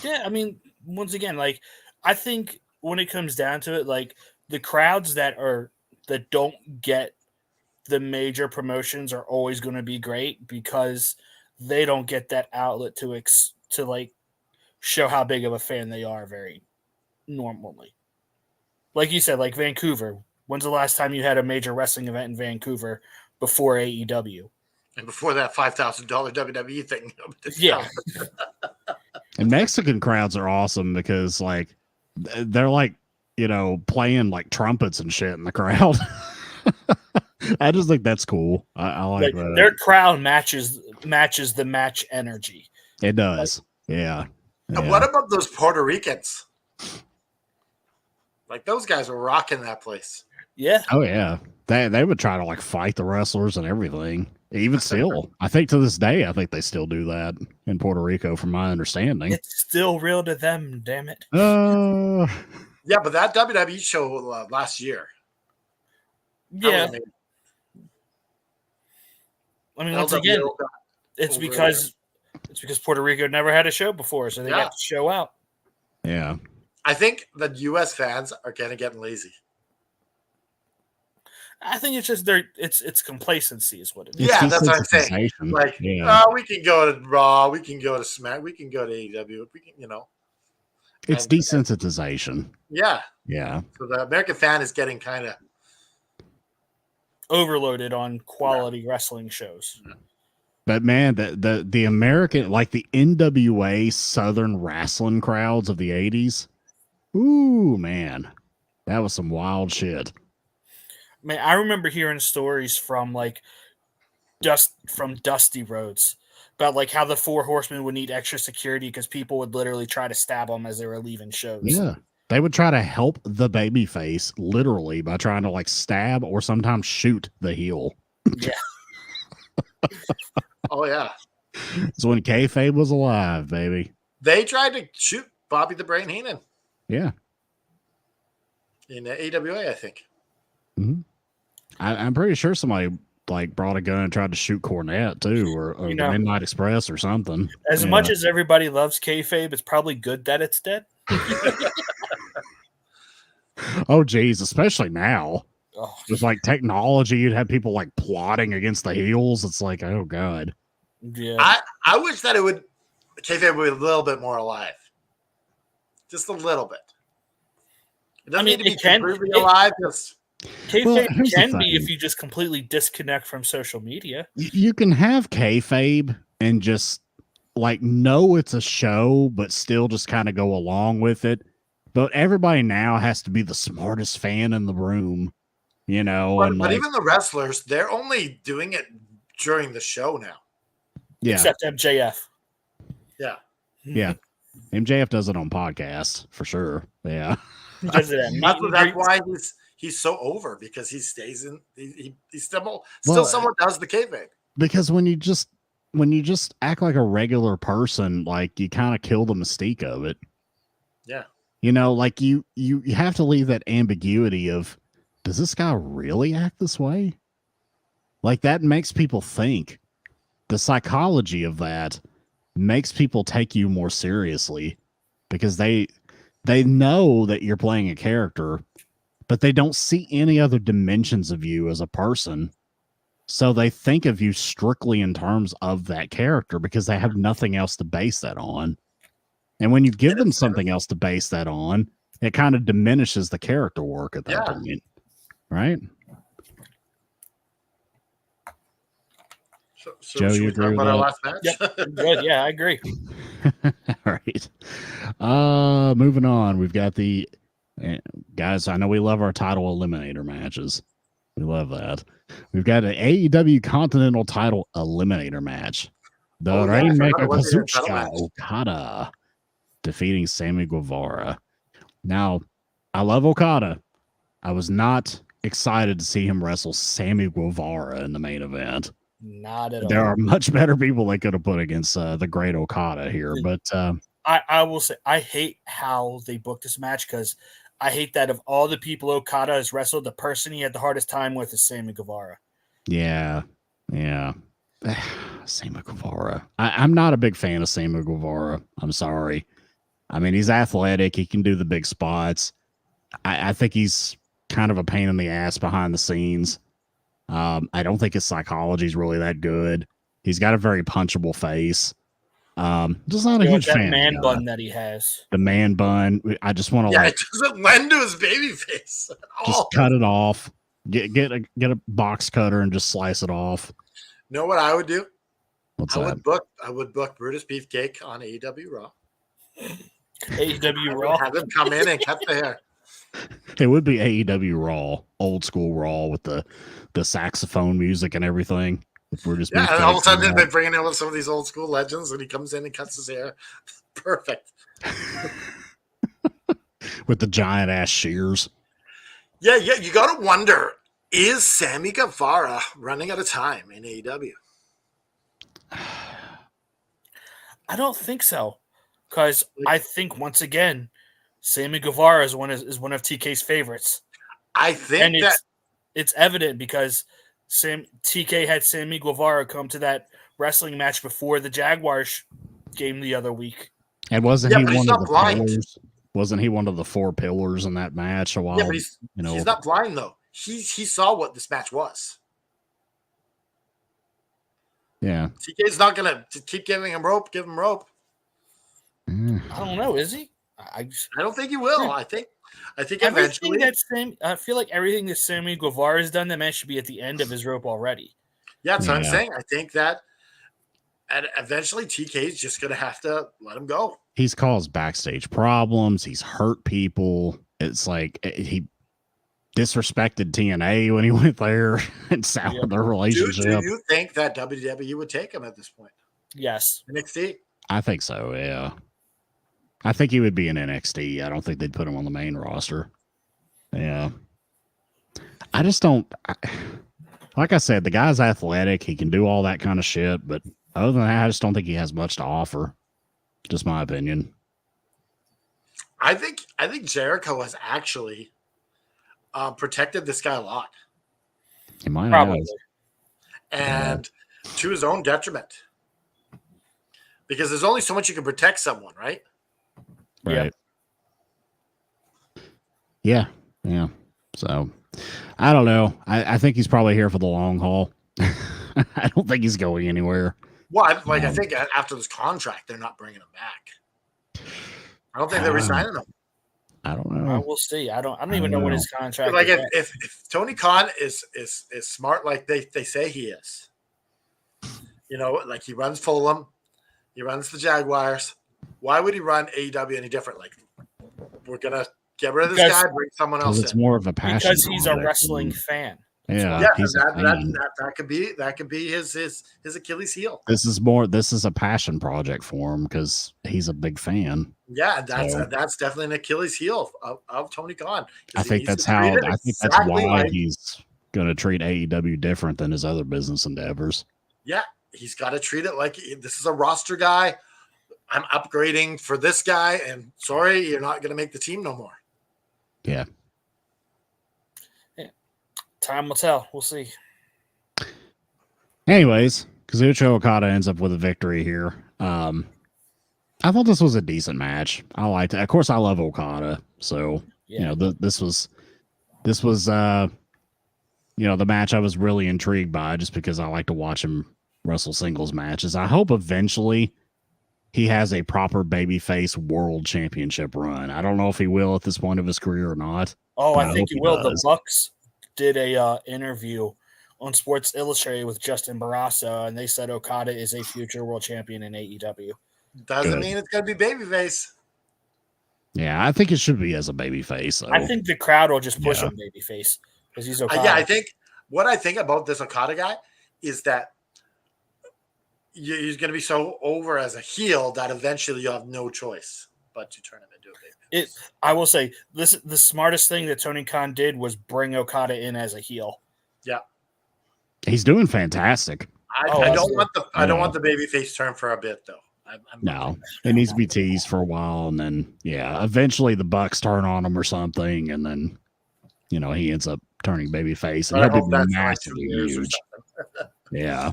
Yeah, I mean, once again, like I think when it comes down to it, like the crowds that don't get the major promotions are always going to be great because they don't get that outlet to like show how big of a fan they are very normally. Like you said, like Vancouver. When's the last time you had a major wrestling event in Vancouver before AEW? And before that $5,000 WWE thing. Yeah. And Mexican crowds are awesome because like they're like, you know, playing like trumpets and shit in the crowd. I just think that's cool. I like that. Their crowd matches the match energy. It does. Yeah. And what about those Puerto Ricans? Like those guys were rocking that place. Yeah. Oh yeah. They would try to like fight the wrestlers and everything. Even still, I think to this day, I think they still do that in Puerto Rico, from my understanding. It's still real to them, damn it. Yeah, but that WWE show last year. Yeah. I mean, once again, it's because Puerto Rico never had a show before, so they got to show out. Yeah. I think the U.S. fans are kind of getting lazy. I think it's just it's complacency is what it is. Yeah, that's what I'm saying. Like, we can go to Raw, we can go to Smack, we can go to AEW, we can, It's desensitization. Yeah. Yeah. So the American fan is getting kind of overloaded on quality wrestling shows. But man, the American, like the NWA Southern wrestling crowds of the 80s. Ooh, man. That was some wild shit. Man, I remember hearing stories from Dusty Rhodes about like how the Four Horsemen would need extra security because people would literally try to stab them as they were leaving shows. Yeah. They would try to help the babyface literally by trying to like stab or sometimes shoot the heel. Yeah. Oh yeah. It's when kayfabe was alive, baby. They tried to shoot Bobby the Brain Heenan. Yeah. In the AWA, I think. Mm-hmm. I'm pretty sure somebody like brought a gun and tried to shoot Cornette too, or the Midnight Express or something. As much as everybody loves kayfabe, it's probably good that it's dead. Oh geez, especially now. Oh. With like technology, you'd have people like plotting against the heels. It's like, oh god. Yeah. I wish that it kayfabe would be a little bit more alive. Just a little bit. It doesn't need to be completely alive. Kayfabe here's the can be thing. if you just completely disconnect from social media. You can have kayfabe and just like know it's a show, but still just kind of go along with it. But everybody now has to be the smartest fan in the room, you know. But even the wrestlers, they're only doing it during the show now. Yeah. Except MJF. Yeah. Yeah. MJF does it on podcasts for sure. Yeah. He does it at meet and That's greets. why he's so over, because he stays in. He still someone does the kayfabe. Because when you just act like a regular person, like you kind of kill the mystique of it. Yeah. You know, like you have to leave that ambiguity of, does this guy really act this way? Like that makes people think. The psychology of that makes people take you more seriously because they know that you're playing a character, but they don't see any other dimensions of you as a person. So they think of you strictly in terms of that character because they have nothing else to base that on. And when you give them something else to base that on, it kind of diminishes the character work at that point. Right? So Joe, you agree with our that? last match? Yep. Good. Yeah, I agree. All right. Moving on. We've got the guys. I know we love our title eliminator matches. We love that. We've got an AEW Continental Title eliminator match. The Rainmaker Kazuchika Okada defeating Sammy Guevara. Now, I love Okada. I was not excited to see him wrestle Sammy Guevara in the main event. Not at all. There are much better people they could have put against the great Okada here, but I will say I hate how they booked this match because I hate that of all the people Okada has wrestled, the person he had the hardest time with is Sammy Guevara. Yeah. Sammy Guevara. I'm not a big fan of Sammy Guevara. I'm sorry. I mean, he's athletic. He can do the big spots. I think he's kind of a pain in the ass behind the scenes. I don't think his psychology is really that good. He's got a very punchable face. Just not a huge fan. Man bun that he has. The man bun. I just want to it doesn't lend to his baby face. Just cut it off. Get a box cutter and just slice it off. You know what I would do? What's I that? would book Brutus Beefcake on AEW Raw. AEW Raw. Have him come in and cut the hair. It would be AEW Raw, old school Raw with the saxophone music and everything. If we're just and all of a sudden they're bringing in some of these old school legends, and he comes in and cuts his hair. Perfect. With the giant ass shears. Yeah. You got to wonder: is Sammy Guevara running out of time in AEW? I don't think so, because I think once again, Sammy Guevara is one of TK's favorites. I think it's evident because TK had Sammy Guevara come to that wrestling match before the Jaguars game the other week. And wasn't he one of the blind. pillars? Wasn't he one of the four pillars in that match a while? Yeah, but he's not blind though. He saw what this match was. Yeah. TK's not gonna keep giving him rope. Give him rope. I don't know. Is he? I don't think he will. Yeah. I think eventually. I feel like everything that Sammy Guevara has done, that man should be at the end of his rope already. Yeah, that's what I'm saying. I think that eventually TK's just going to have to let him go. He's caused backstage problems. He's hurt people. It's like he disrespected TNA when he went there and soured their relationship. Do you think that WWE would take him at this point? Yes. NXT? I think so, yeah. I think he would be in NXT. I don't think they'd put him on the main roster. Yeah. I just don't. Like I said, the guy's athletic. He can do all that kind of shit. But other than that, I just don't think he has much to offer. Just my opinion. I think Jericho has actually protected this guy a lot. He might Probably. have. And to his own detriment. Because there's only so much you can protect someone, right? Right. Yeah. So I don't know. I think he's probably here for the long haul. I don't think he's going anywhere. Well, I think after this contract, they're not bringing him back. I don't think they're resigning him. I don't know. We'll see. I don't even know what his contract Like is. if Tony Khan is smart like they say he is, like he runs Fulham, he runs the Jaguars. Why would he run AEW any different? Like, we're gonna get rid of this guy, bring someone else It's in. more of a passion. Because he's a wrestling fan. Yeah, that could be his Achilles heel. This is a passion project for him because he's a big fan. Yeah, that's definitely an Achilles heel of Tony Khan. I think that's why he's going to treat AEW different than his other business endeavors. Yeah, he's got to treat it like this is a roster guy. I'm upgrading for this guy, and sorry, you're not going to make the team no more. Yeah. Time will tell. We'll see. Anyways, Kazuchika Okada ends up with a victory here. I thought this was a decent match. I liked it. Of course, I love Okada, so this was the match I was really intrigued by, just because I like to watch him wrestle singles matches. I hope eventually he has a proper babyface world championship run. I don't know if he will at this point of his career or not. Oh, I think he will. The Bucks did a interview on Sports Illustrated with Justin Barrasso, and they said Okada is a future world champion in AEW. Doesn't mean it's going to be babyface. Yeah, I think it should be as a babyface. So. I think the crowd will just push him babyface because he's Okada. Yeah, what I think about this Okada guy is that he's going to be so over as a heel that eventually you'll have no choice but to turn him into a babyface. I will say the smartest thing that Tony Khan did was bring Okada in as a heel. Yeah, he's doing fantastic. I don't want the babyface turn for a bit though. No, it needs to be teased for a while, and then eventually the Bucks turn on him or something, and then he ends up turning babyface, and he'll be massively huge. Yeah,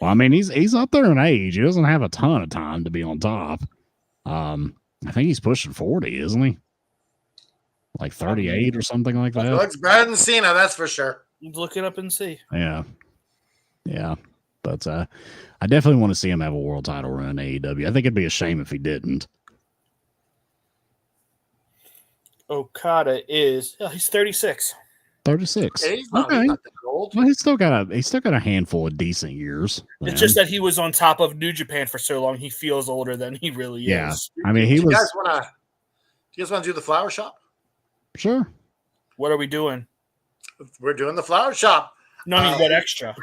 well, I mean he's up there in age. He doesn't have a ton of time to be on top. I think he's pushing 40, isn't he? Like 38 or something like that. Looks better than Cena, that's for sure. Look it up and see. Yeah. But I definitely want to see him have a world title run in AEW. I think it'd be a shame if he didn't. Okada he's 36. 36. Yeah, he's not that old. Well, he's still got a handful of decent years. It's just that he was on top of New Japan for so long, he feels older than he really is. I mean, do you guys want to do the flower shop? Sure. What are we doing? We're doing the flower shop. No, I mean, what extra?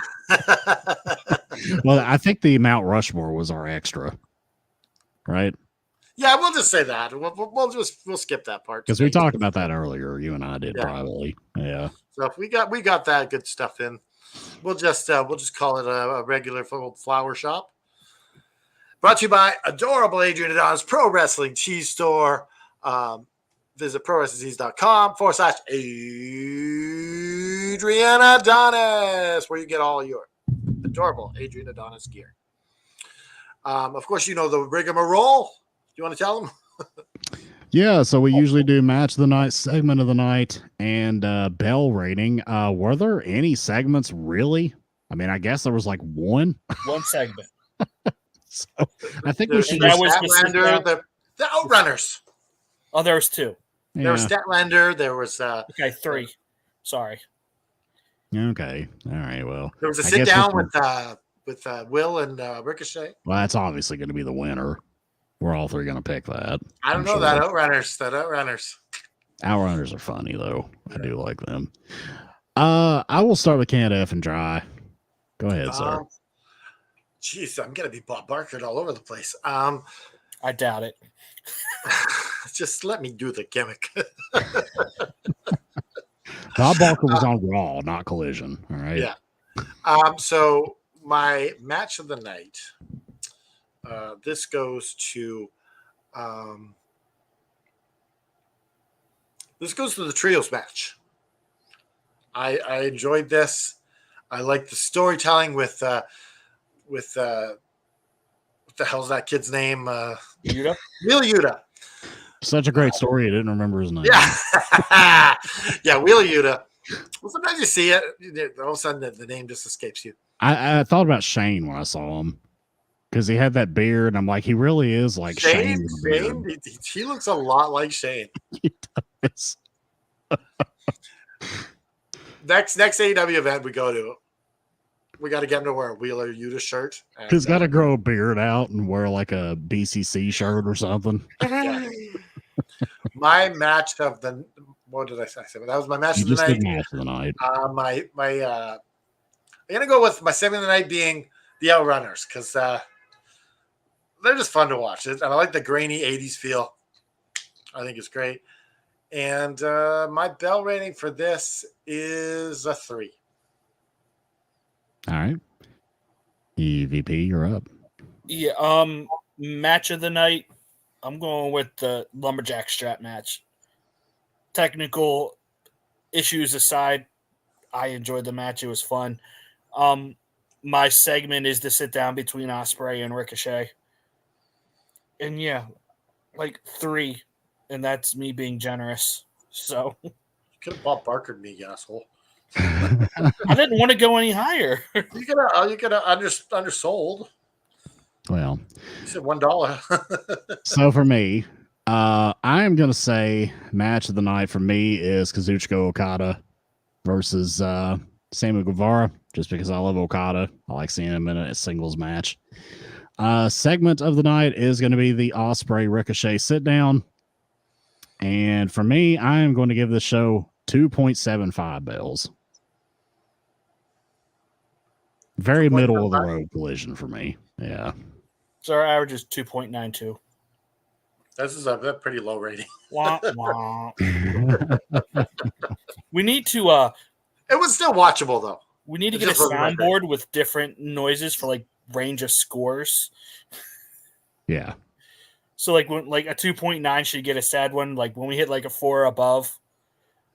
Well, I think the Mount Rushmore was our extra, right? Yeah, we'll just say that. We'll skip that part because we talked about that earlier. You and I did privately. Yeah. So if we got that good stuff in, we'll just call it a regular flower shop. Brought to you by adorable Adrian Adonis Pro Wrestling Cheese Store. Visit prowrestlingtees.com/Adrian Adonis, where you get all your adorable Adrian Adonis gear. Of course, the rigmarole. Do you want to tell them? Yeah, so we usually do match of the night, segment of the night, and bell rating. Were there any segments really? I mean, I guess there was like one segment. So I think we should. That was the Outrunners. Oh, there was two. Yeah. There was Statlander. There was three. Sorry. Okay. All right. Well, there was a sit down with Will and Ricochet. Well, that's obviously going to be the winner. We're all three going to pick that. I don't know that Outrunners. Outrunners are funny though. I do like them. I will start with Canada F and Dry. Go ahead, sir. Jeez, I'm going to be Bob Barker all over the place. I doubt it. Just let me do the gimmick. Bob Barker was on Raw, not Collision. All right. Yeah. So my match of the night. This goes to the trios match. I enjoyed this. I like the storytelling with what the hell's that kid's name? Yuta. Wheeler Yuta. Such a great story. I didn't remember his name. Yeah. Yeah, Wheeler Yuta. Well, sometimes you see it, all of a sudden the name just escapes you. I thought about Shane when I saw him. because he had that beard, and I'm like, he really is like Shane. Shane, with a beard. he looks a lot like Shane. He does. Next AEW event we go to, we got to get him to wear a Wheeler Yuta shirt. And, He's got to grow a beard out and wear like a BCC shirt or something. yeah. My match of the what did I say? That was my match You of the just night. did match of the night. I'm gonna go with my segment of the night being the Outrunners because they're just fun to watch. And I like the grainy 80s feel. I think it's great. And my bell rating for this is a 3. All right. EVP, you're up. Yeah, match of the night. I'm going with the lumberjack strap match. Technical issues aside, I enjoyed the match. It was fun. My segment is the sit down between Ospreay and Ricochet. And yeah, like 3, and that's me being generous. So You could have bought Barker me, you asshole. I didn't want to go any higher. You could have undersold. Well, You said $1. so for me, I am going to say match of the night for me is Kazuchika Okada versus Sammy Guevara, just because I love Okada. I like seeing him in a singles match. Segment of the night is going to be the Ospreay Ricochet sit down. And for me, I am going to give this show 2.75 bells. Very middle of the road collision for me. Yeah. So our average is 2.92. This is a pretty low rating. Wah, wah. We need to It was still watchable though. we need to It get a just wasn't that great. soundboard with different noises for like range of scores. Yeah. So like when like a 2.9 should get a sad one. Like when we hit like a 4 or above,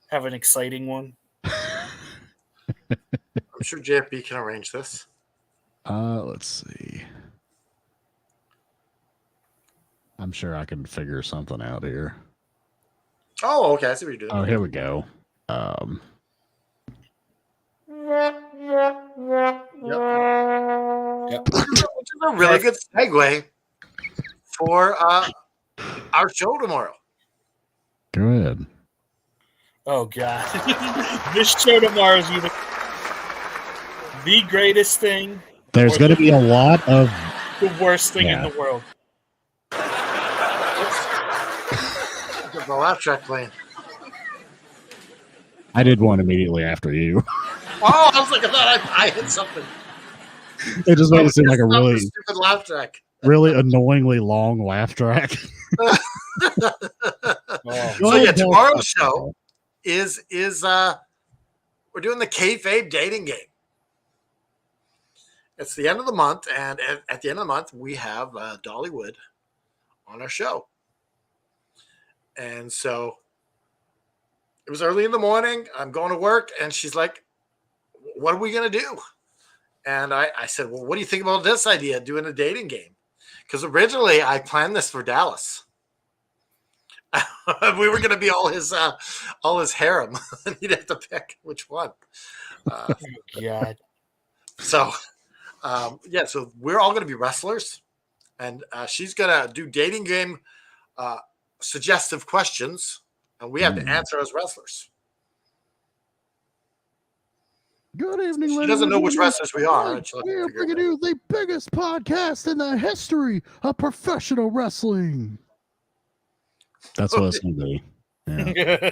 have an exciting one. I'm sure JFB can arrange this. Let's see. I'm sure I can figure something out here. Oh, okay. I see what you're doing. Oh, here we go. Which is a really good segue for our show tomorrow. Go ahead. Oh god. This show tomorrow is either the greatest thing There's or going to be a lot of. the worst thing Yeah. in the world. Get the laugh track playing. I did one immediately after you. Oh, I was like, I thought I hit something. It just made it seem like a Stop the really, stupid laugh track. really annoyingly long laugh track. Oh. So yeah, tomorrow's show is we're doing the kayfabe dating game. It's the end of the month, and at the end of the month, we have Dollywood on our show. And so it was early in the morning. I'm going to work, and she's like, what are we going to do? And I said, well, what do you think about this idea, doing a dating game? Because originally I planned this for Dallas. We were going to be all his harem. And he'd have to pick which one. Oh, God. So, so we're all going to be wrestlers. And she's going to do dating game suggestive questions. And we have to answer as wrestlers. Good evening, She ladies doesn't and know which gentlemen. wrestlers we are. And she'll have to We are figure it bringing you the biggest podcast in the history of professional wrestling. That's what it's going to be. Yeah.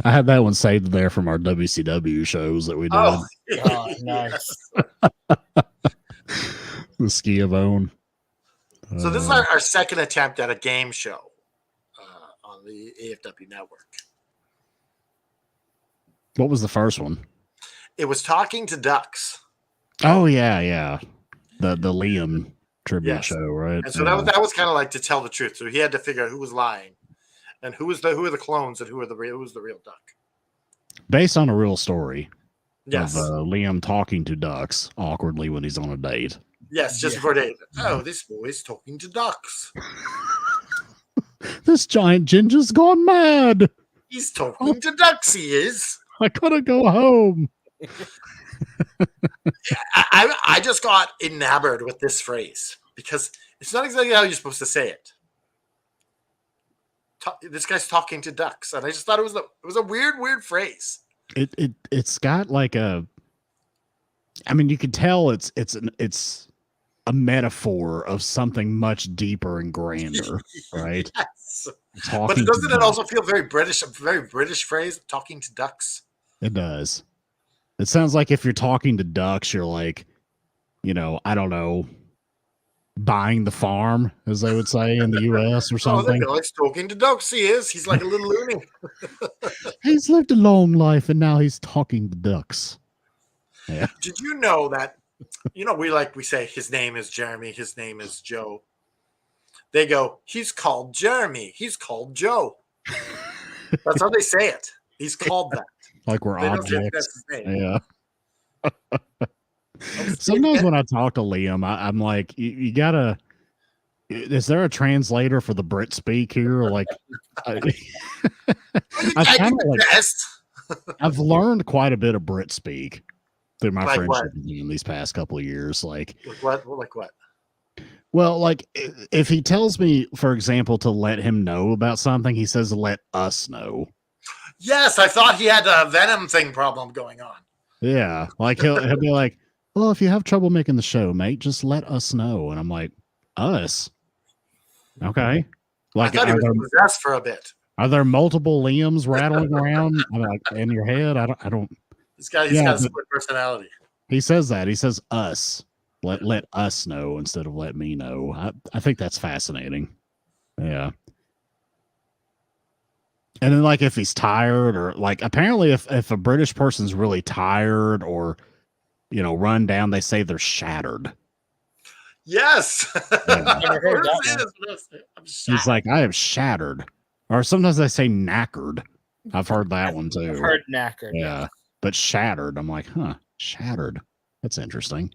I had that one saved there from our WCW shows that we did. Oh, Oh, nice. The Ski of Own. So this is our second attempt at a game show on the AFW network. What was the first one? It was Talking to Ducks. Oh yeah. The Liam tribute Yes. show, right? And so that was kind of like to tell the truth. So he had to figure out who was lying and who are the clones and who was the real duck. Based on a real story Yes. of Liam talking to ducks awkwardly when he's on a date. Yes, just before David. Oh, this boy's talking to ducks. This giant ginger's gone mad. He's talking to ducks, he is. I gotta go home. I just got enamored with this phrase because it's not exactly how you're supposed to say it. This guy's talking to ducks, and I just thought it was a weird phrase. It's got like a. I mean, you can tell it's a metaphor of something much deeper and grander, right? Yes. Talking But to doesn't it ducks. also feel very British? A very British phrase, talking to ducks. It does. It sounds like if you're talking to ducks, you're like, I don't know, buying the farm, as they would say in the U.S. or Oh, something. they're like talking to ducks. He is. He's like a little loony. He's lived a long life, and now he's talking to ducks. Yeah. Did you know that? We say his name is Jeremy. His name is Joe. They go, he's called Jeremy. He's called Joe. That's how they say it. He's called that. Like we're They don't say objects. that's his name. Yeah. Sometimes when I talk to Liam, I'm like, you gotta. Is there a translator for the Brit speak here? Like, I I've do kind of like, best. I've learned quite a bit of Brit speak through my Like what? friendship with him these past couple of years. Like, Like what? Like what? well, like if he tells me, for example, to let him know about something, he says, "Let us know." Yes, I thought he had a Venom thing problem going on. Yeah, like he'll be like, "Well, if you have trouble making the show, mate, just let us know." And I'm like, "Us? Okay." Like, I thought he was possessed for a bit. are there multiple Liams rattling around like in your head? I don't. He's got a split personality. He says that. He says us. Let us know instead of let me know. I think that's fascinating. Yeah. And then like if he's tired or like apparently if a British person's really tired or run down, they say they're shattered. Yes. Yeah. Never heard that I'm He's like, I am shattered. Or sometimes they say knackered. I've heard that one too. I've heard knackered. Yeah. But shattered. I'm like, shattered. That's interesting.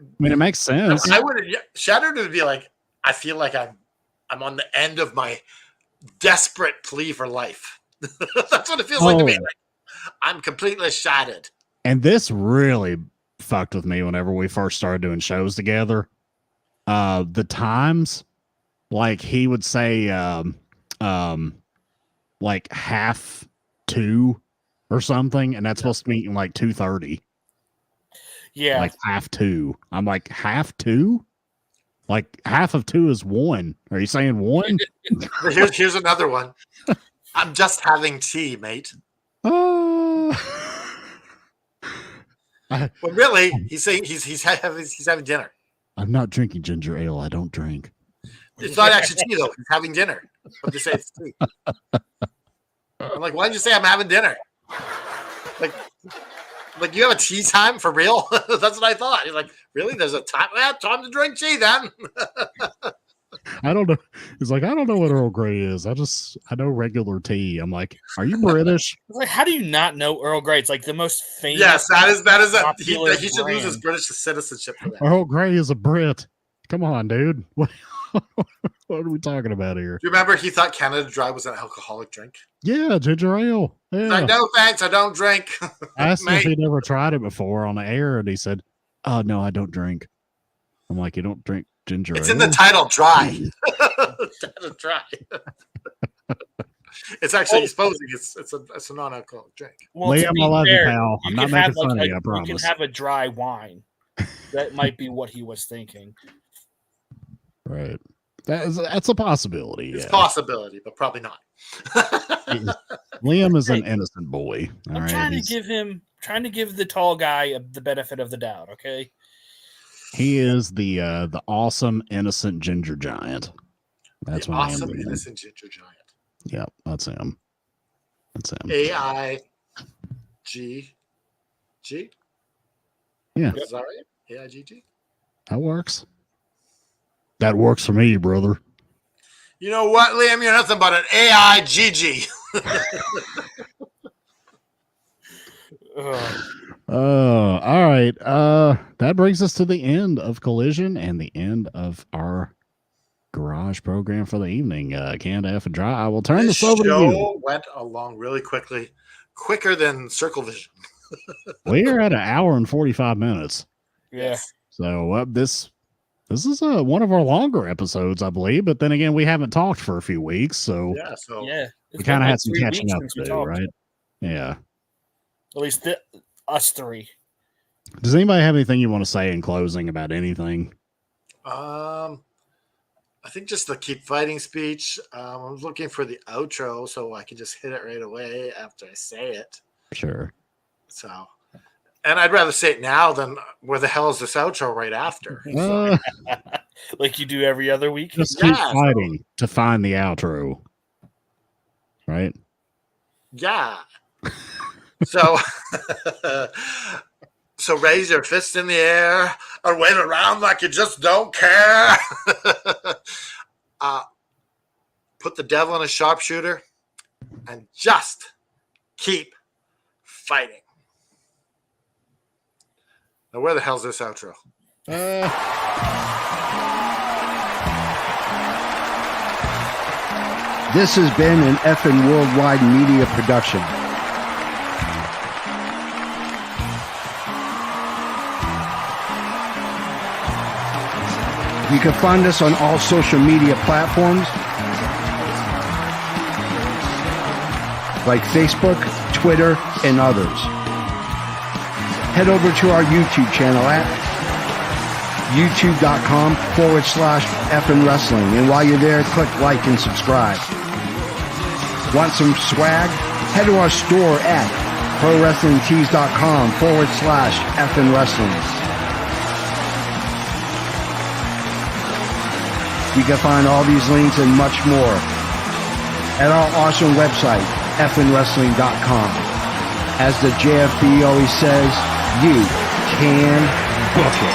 I mean, it makes sense. I would shattered would be like, I feel like I'm on the end of my desperate plea for life. That's what it feels like to me. Like, I'm completely shattered. And this really fucked with me whenever we first started doing shows together. The times, like he would say, like 1:30 or something, and that's supposed to be like 2:30. Yeah. Like 1:30. I'm like 1:30? Like half of 2 is 1. Are you saying 1? Here's another one. I'm just having tea, mate. But But really, he's saying he's having dinner. I'm not drinking ginger ale. I don't drink. It's not actually tea though. He's having dinner, but they say it's tea. I'm like, why did you say I'm having dinner? Like you have a tea time for real? That's what I thought. He's like, really? There's a time? Well, time to drink tea then. I don't know. He's like, I don't know what Earl Grey is. I know regular tea. I'm like, are you British? It's like, how do you not know Earl Grey? It's like the most famous. Yes, that is popular he should lose his brand. British citizenship for that. Earl Grey is a Brit. Come on, dude. What are we talking about here? Do you remember he thought Canada Dry was an alcoholic drink? Yeah, ginger ale. Yeah. Like, no thanks, I don't drink. I asked him if Mate. he'd ever tried it before on the air, and he said, "Oh no, I don't drink." I'm like, "You don't drink ginger It's ale?" in the title, dry. Dry. It's actually supposing it's a non-alcoholic drink. Well, to Liam, be I love you, fair, pal. I'm you not can have, making fun of you, I you can promise. have a dry wine. That might be what he was thinking. Right. That's a possibility. It's a Yeah. possibility, but probably not. Liam is an innocent boy. All I'm right. trying to give the tall guy the benefit of the doubt. Okay. He is the awesome innocent ginger giant. That's The what I am. awesome innocent ginger giant. Yep, that's him. That's him. AIGG. Yeah, Is that right? AIGG. that works. That works for me, brother. You know what, Liam? You're nothing but an AIGG. All right. That brings us to the end of Collision and the end of our garage program for the evening. Canned F and Dry. I will turn this over to you. Show went along really quickly, quicker than Circle Vision. We're at an hour and 45 minutes. Yeah. So this is one of our longer episodes, I believe. But then again, we haven't talked for a few weeks, so Yeah. So Yeah. we It's kind been of like had some 3 catching weeks up since to we do, talked. right? Yeah. At least us three. Does anybody have anything you want to say in closing about anything? I think just the keep fighting speech. I was looking for the outro so I can just hit it right away after I say it. Sure. So, and I'd rather say it now than where the hell is this outro right after? So, Like you do every other week. Just keep Yeah, so- fighting to find the outro. Right? yeah. So, so raise your fist in the air or wave around like you just don't care. Put the devil in a sharpshooter and just keep fighting. Now, where the hell's this outro? This has been an effing worldwide media production. You can find us on all social media platforms like Facebook, Twitter, and others. Head over to our YouTube channel at youtube.com/effing wrestling. And while you're there, click like and subscribe. Want some swag? Head to our store at prowrestlingtees.com/effing wrestling. You can find all these links and much more at our awesome website, effingwrestling.com. As the JFB always says, you can book it.